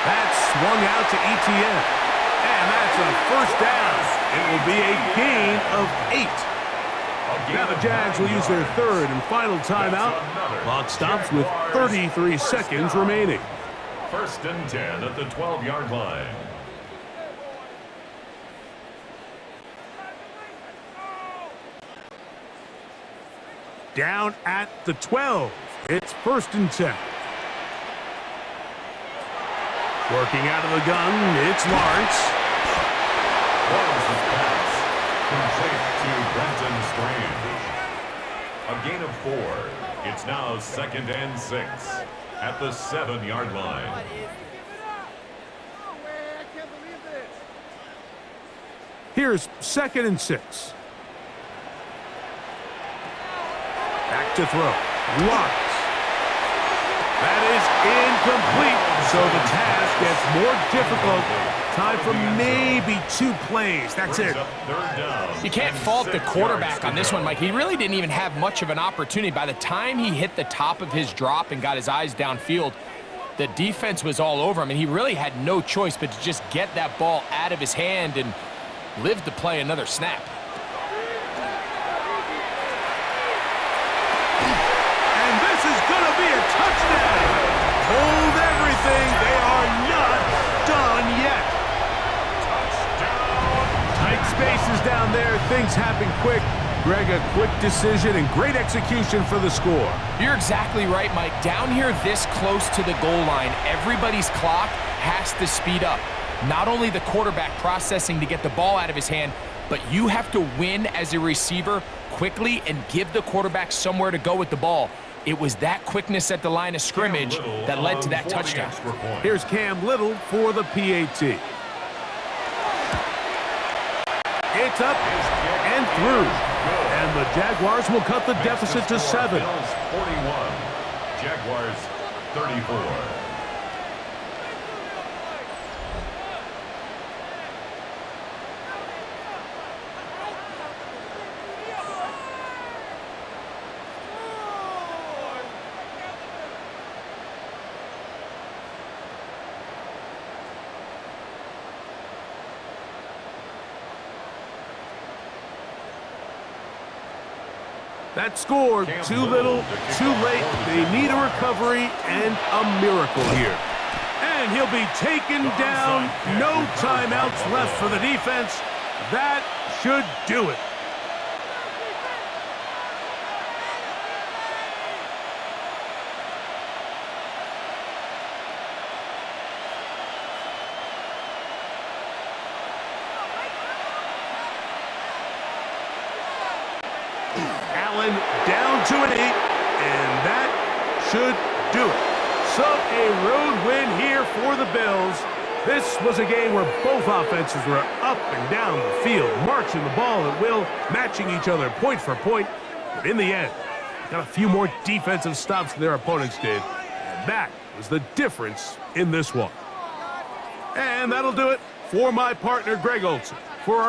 Speaker 1: That's swung out to ETN. And that's a first down. It will be a gain of 8. Now the Jags will use their third and final timeout. Clock stops with 33 seconds remaining.
Speaker 3: First and 10 at the 12-yard line.
Speaker 1: Down at the 12. It's first and 10. Working out of the gun, it's Lawrence.
Speaker 3: Lawrence's pass complete to Brenton Strange. A gain of 4. It's now second and 6 at the 7-yard line.
Speaker 1: Here's second and 6. Back to throw. Lawrence. That is incomplete. So the task gets more difficult. Time for maybe 2 plays. That's it.
Speaker 2: You can't fault the quarterback on this one, Mike. He really didn't even have much of an opportunity. By the time he hit the top of his drop and got his eyes downfield, the defense was all over him, and he really had no choice but to just get that ball out of his hand and live to play another snap.
Speaker 1: And this is going to be a touchdown. Hold everything. They are not done yet. Tight spaces down there. Things happen quick. Greg, a quick decision and great execution for the score.
Speaker 2: You're exactly right, Mike. Down here this close to the goal line, everybody's clock has to speed up. Not only the quarterback processing to get the ball out of his hand, but you have to win as a receiver quickly and give the quarterback somewhere to go with the ball. It was that quickness at the line of scrimmage that led to that touchdown.
Speaker 1: Here's Cam Little for the PAT. It's up and through. And the Jaguars will cut the deficit to 7.
Speaker 3: Bills 41, Jaguars 34.
Speaker 1: That score, too little, too late. They need a recovery and a miracle here. And he'll be taken down. No timeouts left for the defense. That should do it. Allen down to an 8, and that should do it. So a road win here for the Bills. This was a game where both offenses were up and down the field, marching the ball at will, matching each other point for point. But in the end, got a few more defensive stops than their opponents did, and that was the difference in this one. And that'll do it for my partner, Greg Olson. For our